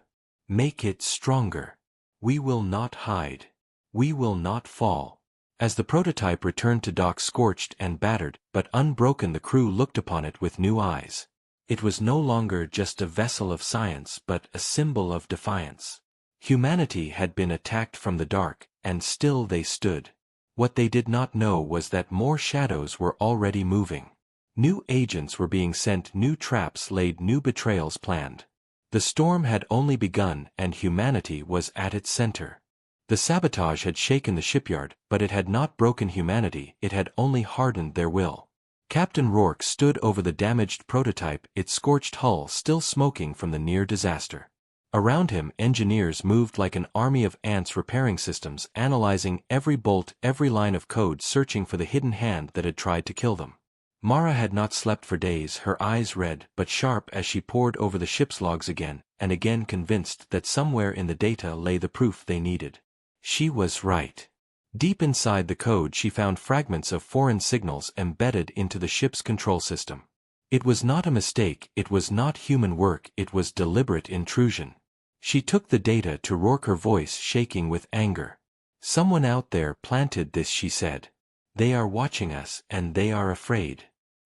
Make it stronger. We will not hide. We will not fall." As the prototype returned to dock, scorched and battered, but unbroken, the crew looked upon it with new eyes. It was no longer just a vessel of science but a symbol of defiance. Humanity had been attacked from the dark, and still they stood. What they did not know was that more shadows were already moving. New agents were being sent, new traps laid, new betrayals planned. The storm had only begun and humanity was at its center. The sabotage had shaken the shipyard, but it had not broken humanity, it had only hardened their will. Captain Rourke stood over the damaged prototype, its scorched hull still smoking from the near disaster. Around him, engineers moved like an army of ants, repairing systems, analyzing every bolt, every line of code, searching for the hidden hand that had tried to kill them. Mara had not slept for days, her eyes red but sharp as she pored over the ship's logs again and again, convinced that somewhere in the data lay the proof they needed. She was right. Deep inside the code she found fragments of foreign signals embedded into the ship's control system. It was not a mistake, it was not human work, it was deliberate intrusion. She took the data to Rourke, her voice shaking with anger. "Someone out there planted this," she said. "They are watching us, and they are afraid."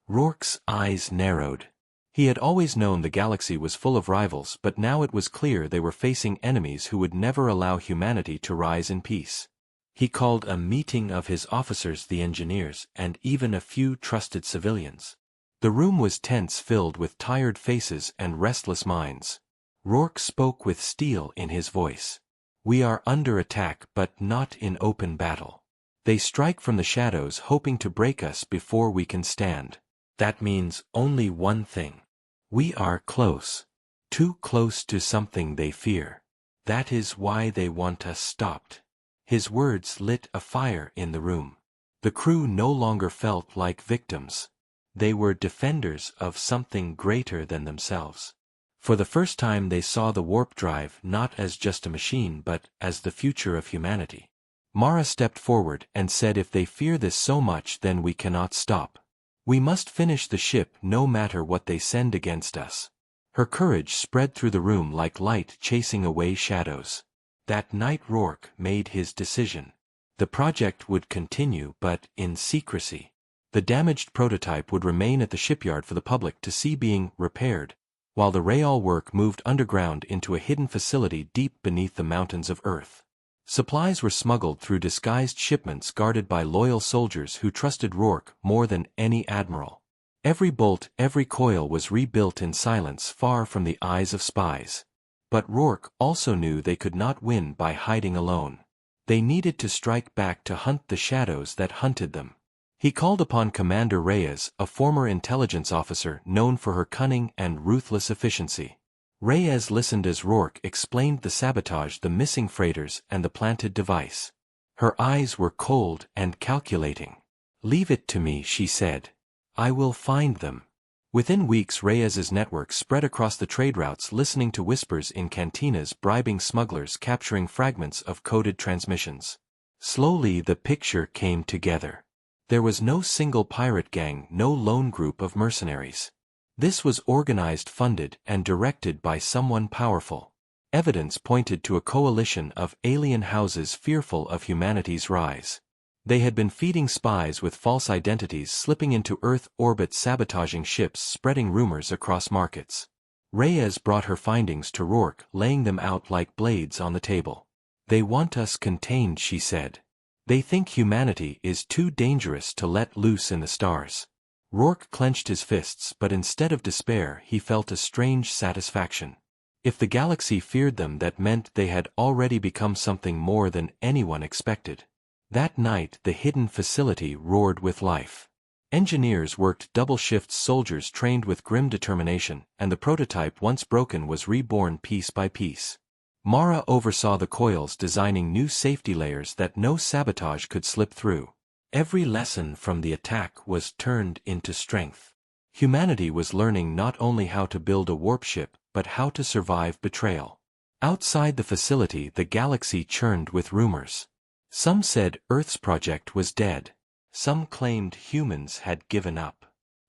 Rourke's eyes narrowed. He had always known the galaxy was full of rivals, but now it was clear they were facing enemies who would never allow humanity to rise in peace. He called a meeting of his officers, the engineers, and even a few trusted civilians. The room was tense, filled with tired faces and restless minds. Rourke spoke with steel in his voice. "We are under attack, but not in open battle. They strike from the shadows, hoping to break us before we can stand. That means only one thing. We are close. Too close to something they fear. That is why they want us stopped." His words lit a fire in the room. The crew no longer felt like victims. They were defenders of something greater than themselves. For the first time they saw the warp drive not as just a machine but as the future of humanity. Mara stepped forward and said, "If they fear this so much, then we cannot stop. We must finish the ship no matter what they send against us." Her courage spread through the room like light chasing away shadows. That night Rourke made his decision. The project would continue, but in secrecy. The damaged prototype would remain at the shipyard for the public to see being repaired, while the Real work moved underground into a hidden facility deep beneath the mountains of Earth. Supplies were smuggled through disguised shipments guarded by loyal soldiers who trusted Rourke more than any admiral. Every bolt, every coil was rebuilt in silence, far from the eyes of spies. But Rourke also knew they could not win by hiding alone. They needed to strike back, to hunt the shadows that hunted them. He called upon Commander Reyes, a former intelligence officer known for her cunning and ruthless efficiency. Reyes listened as Rourke explained the sabotage, the missing freighters, and the planted device. Her eyes were cold and calculating. "Leave it to me," she said. "I will find them." Within weeks Reyes's network spread across the trade routes, listening to whispers in cantinas, bribing smugglers, capturing fragments of coded transmissions. Slowly the picture came together. There was no single pirate gang, no lone group of mercenaries. This was organized, funded, and directed by someone powerful. Evidence pointed to a coalition of alien houses fearful of humanity's rise. They had been feeding spies with false identities, slipping into Earth orbit, sabotaging ships, spreading rumors across markets. Reyes brought her findings to Rourke, laying them out like blades on the table. "They want us contained," she said. "They think humanity is too dangerous to let loose in the stars." Rourke clenched his fists, but instead of despair he felt a strange satisfaction. If the galaxy feared them, that meant they had already become something more than anyone expected. That night the hidden facility roared with life. Engineers worked double shifts, soldiers trained with grim determination, and the prototype, once broken, was reborn piece by piece. Mara oversaw the coils, designing new safety layers that no sabotage could slip through. Every lesson from the attack was turned into strength. Humanity was learning not only how to build a warp ship, but how to survive betrayal. Outside the facility the galaxy churned with rumors. Some said Earth's project was dead. Some claimed humans had given up.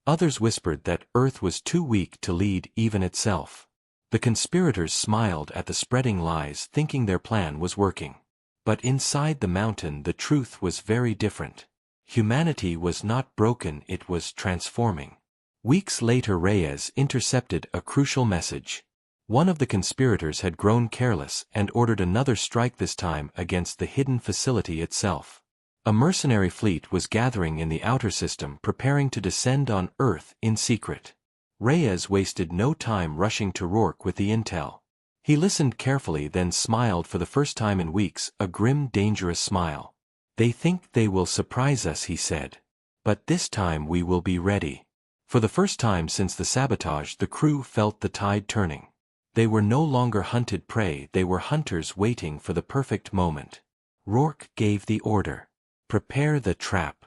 Others whispered that Earth was too weak to lead even itself. The conspirators smiled at the spreading lies, thinking their plan was working. But inside the mountain the truth was very different. Humanity was not broken, it was transforming. Weeks later Reyes intercepted a crucial message. One of the conspirators had grown careless and ordered another strike, this time against the hidden facility itself. A mercenary fleet was gathering in the outer system, preparing to descend on Earth in secret. Reyes wasted no time rushing to Rourke with the intel. He listened carefully, then smiled for the first time in weeks, a grim, dangerous smile. "They think they will surprise us," he said. "But this time we will be ready." For the first time since the sabotage the crew felt the tide turning. They were no longer hunted prey, they were hunters waiting for the perfect moment. Rourke gave the order. "Prepare the trap."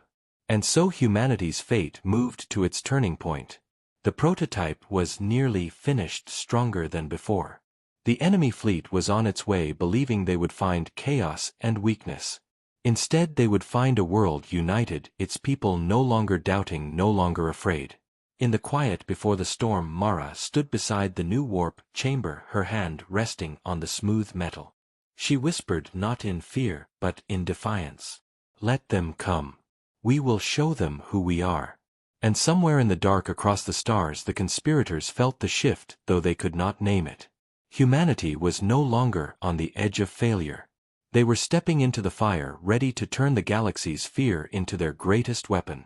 And so humanity's fate moved to its turning point. The prototype was nearly finished, stronger than before. The enemy fleet was on its way, believing they would find chaos and weakness. Instead they would find a world united, its people no longer doubting, no longer afraid. In the quiet before the storm, Mara stood beside the new warp chamber, her hand resting on the smooth metal. She whispered, not in fear, but in defiance, "Let them come. We will show them who we are." And somewhere in the dark across the stars the conspirators felt the shift, though they could not name it. Humanity was no longer on the edge of failure. They were stepping into the fire, ready to turn the galaxy's fear into their greatest weapon.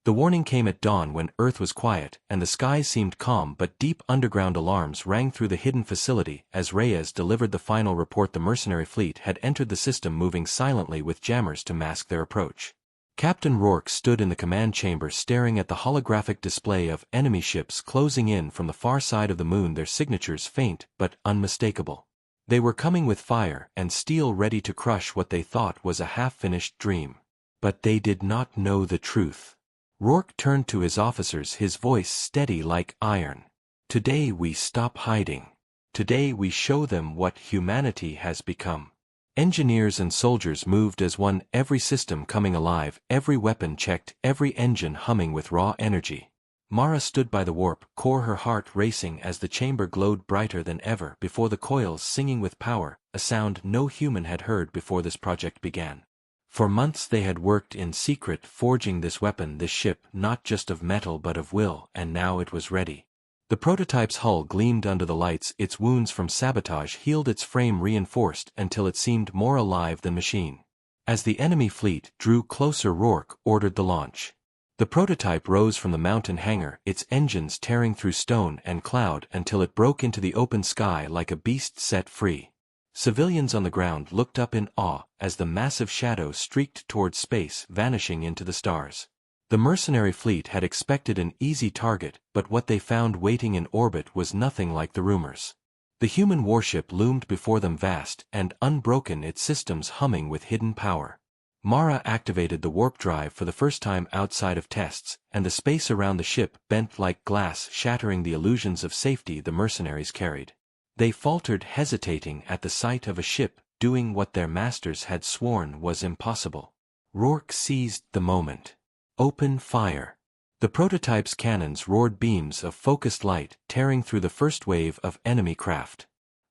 The warning came at dawn when Earth was quiet, and the skies seemed calm, but deep underground alarms rang through the hidden facility. As Reyes delivered the final report, the mercenary fleet had entered the system, moving silently with jammers to mask their approach. Captain Rourke stood in the command chamber, staring at the holographic display of enemy ships closing in from the far side of the moon, their signatures faint but unmistakable. They were coming with fire and steel, ready to crush what they thought was a half-finished dream. But they did not know the truth. Rourke turned to his officers, his voice steady like iron. "Today we stop hiding. Today we show them what humanity has become." Engineers and soldiers moved as one, every system coming alive, every weapon checked, every engine humming with raw energy. Mara stood by the warp core, her heart racing as the chamber glowed brighter than ever before, the coils singing with power, a sound no human had heard before this project began. For months they had worked in secret, forging this weapon, this ship, not just of metal but of will, and now it was ready. The prototype's hull gleamed under the lights, its wounds from sabotage healed, its frame reinforced until it seemed more alive than machine. As the enemy fleet drew closer, Rourke ordered the launch. The prototype rose from the mountain hangar, its engines tearing through stone and cloud until it broke into the open sky like a beast set free. Civilians on the ground looked up in awe as the massive shadow streaked toward space, vanishing into the stars. The mercenary fleet had expected an easy target, but what they found waiting in orbit was nothing like the rumors. The human warship loomed before them, vast and unbroken, its systems humming with hidden power. Mara activated the warp drive for the first time outside of tests, and the space around the ship bent like glass, shattering the illusions of safety the mercenaries carried. They faltered, hesitating at the sight of a ship doing what their masters had sworn was impossible. Rourke seized the moment. Open fire. The prototype's cannons roared beams of focused light, tearing through the first wave of enemy craft.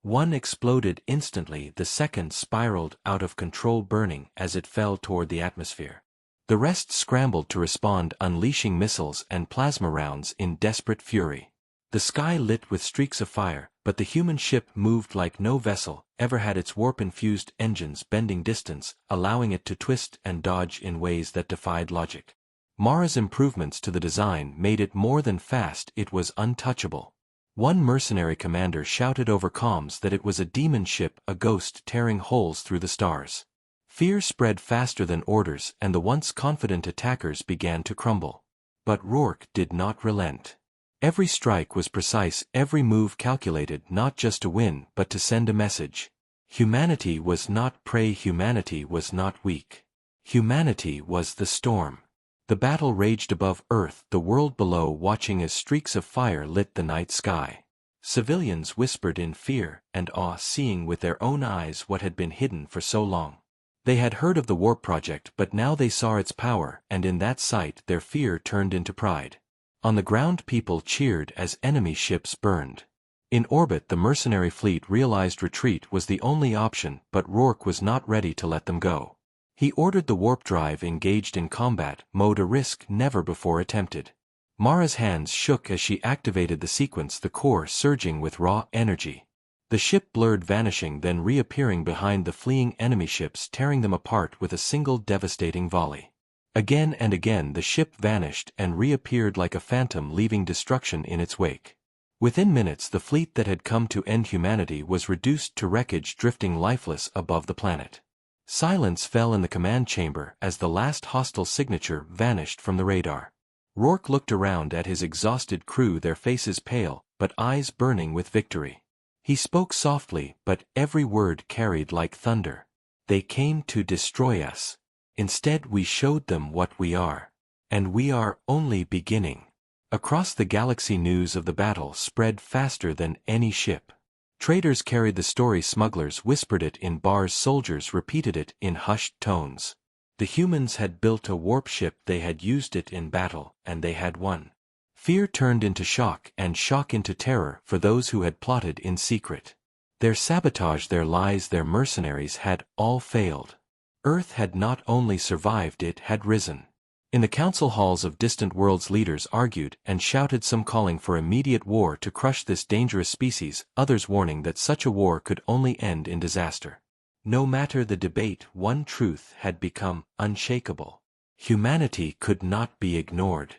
One exploded instantly, the second spiraled out of control, burning as it fell toward the atmosphere. The rest scrambled to respond, unleashing missiles and plasma rounds in desperate fury. The sky lit with streaks of fire, but the human ship moved like no vessel ever had, its warp-infused engines bending distance, allowing it to twist and dodge in ways that defied logic. Mara's improvements to the design made it more than fast, it was untouchable. One mercenary commander shouted over comms that it was a demon ship, a ghost tearing holes through the stars. Fear spread faster than orders, and the once confident attackers began to crumble. But Rourke did not relent. Every strike was precise, every move calculated, not just to win but to send a message. Humanity was not prey, humanity was not weak. Humanity was the storm. The battle raged above Earth, the world below watching as streaks of fire lit the night sky. Civilians whispered in fear and awe, seeing with their own eyes what had been hidden for so long. They had heard of the warp project, but now they saw its power, and in that sight their fear turned into pride. On the ground, people cheered as enemy ships burned. In orbit, the mercenary fleet realized retreat was the only option, but Rourke was not ready to let them go. He ordered the warp drive engaged in combat mode, a risk never before attempted. Mara's hands shook as she activated the sequence, the core surging with raw energy. The ship blurred, vanishing, then reappearing behind the fleeing enemy ships, tearing them apart with a single devastating volley. Again and again the ship vanished and reappeared like a phantom, leaving destruction in its wake. Within minutes, the fleet that had come to end humanity was reduced to wreckage, drifting lifeless above the planet. Silence fell in the command chamber as the last hostile signature vanished from the radar. Rourke looked around at his exhausted crew, their faces pale, but eyes burning with victory. He spoke softly, but every word carried like thunder. They came to destroy us. Instead, we showed them what we are. And we are only beginning. Across the galaxy, news of the battle spread faster than any ship. Traders carried the story, smugglers whispered it in bars, soldiers repeated it in hushed tones. The humans had built a warp ship, they had used it in battle, and they had won. Fear turned into shock, and shock into terror for those who had plotted in secret. Their sabotage, their lies, their mercenaries had all failed. Earth had not only survived, it had risen. In the council halls of distant worlds, leaders argued and shouted, some calling for immediate war to crush this dangerous species, others warning that such a war could only end in disaster. No matter the debate, one truth had become unshakable. Humanity could not be ignored.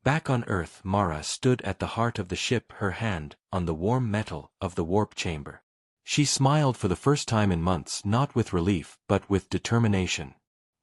Back on Earth, Mara stood at the heart of the ship, her hand on the warm metal of the warp chamber. She smiled for the first time in months, not with relief, but with determination.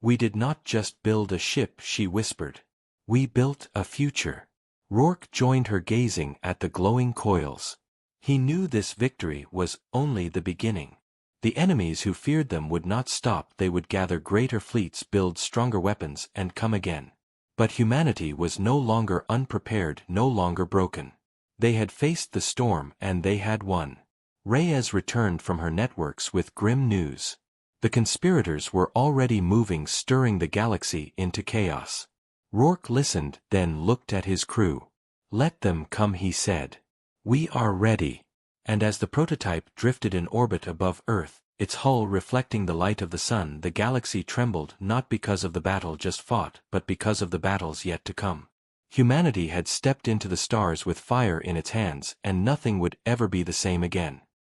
We did not just build a ship, she whispered. We built a future. Rourke joined her, gazing at the glowing coils. He knew this victory was only the beginning. The enemies who feared them would not stop, they would gather greater fleets, build stronger weapons, and come again. But humanity was no longer unprepared, no longer broken. They had faced the storm, and they had won. Reyes returned from her networks with grim news. The conspirators were already moving, stirring the galaxy into chaos. Rourke listened, then looked at his crew. Let them come, he said. We are ready. And as the prototype drifted in orbit above Earth, its hull reflecting the light of the sun, the galaxy trembled, not because of the battle just fought, but because of the battles yet to come. Humanity had stepped into the stars with fire in its hands, and nothing would ever be the same again.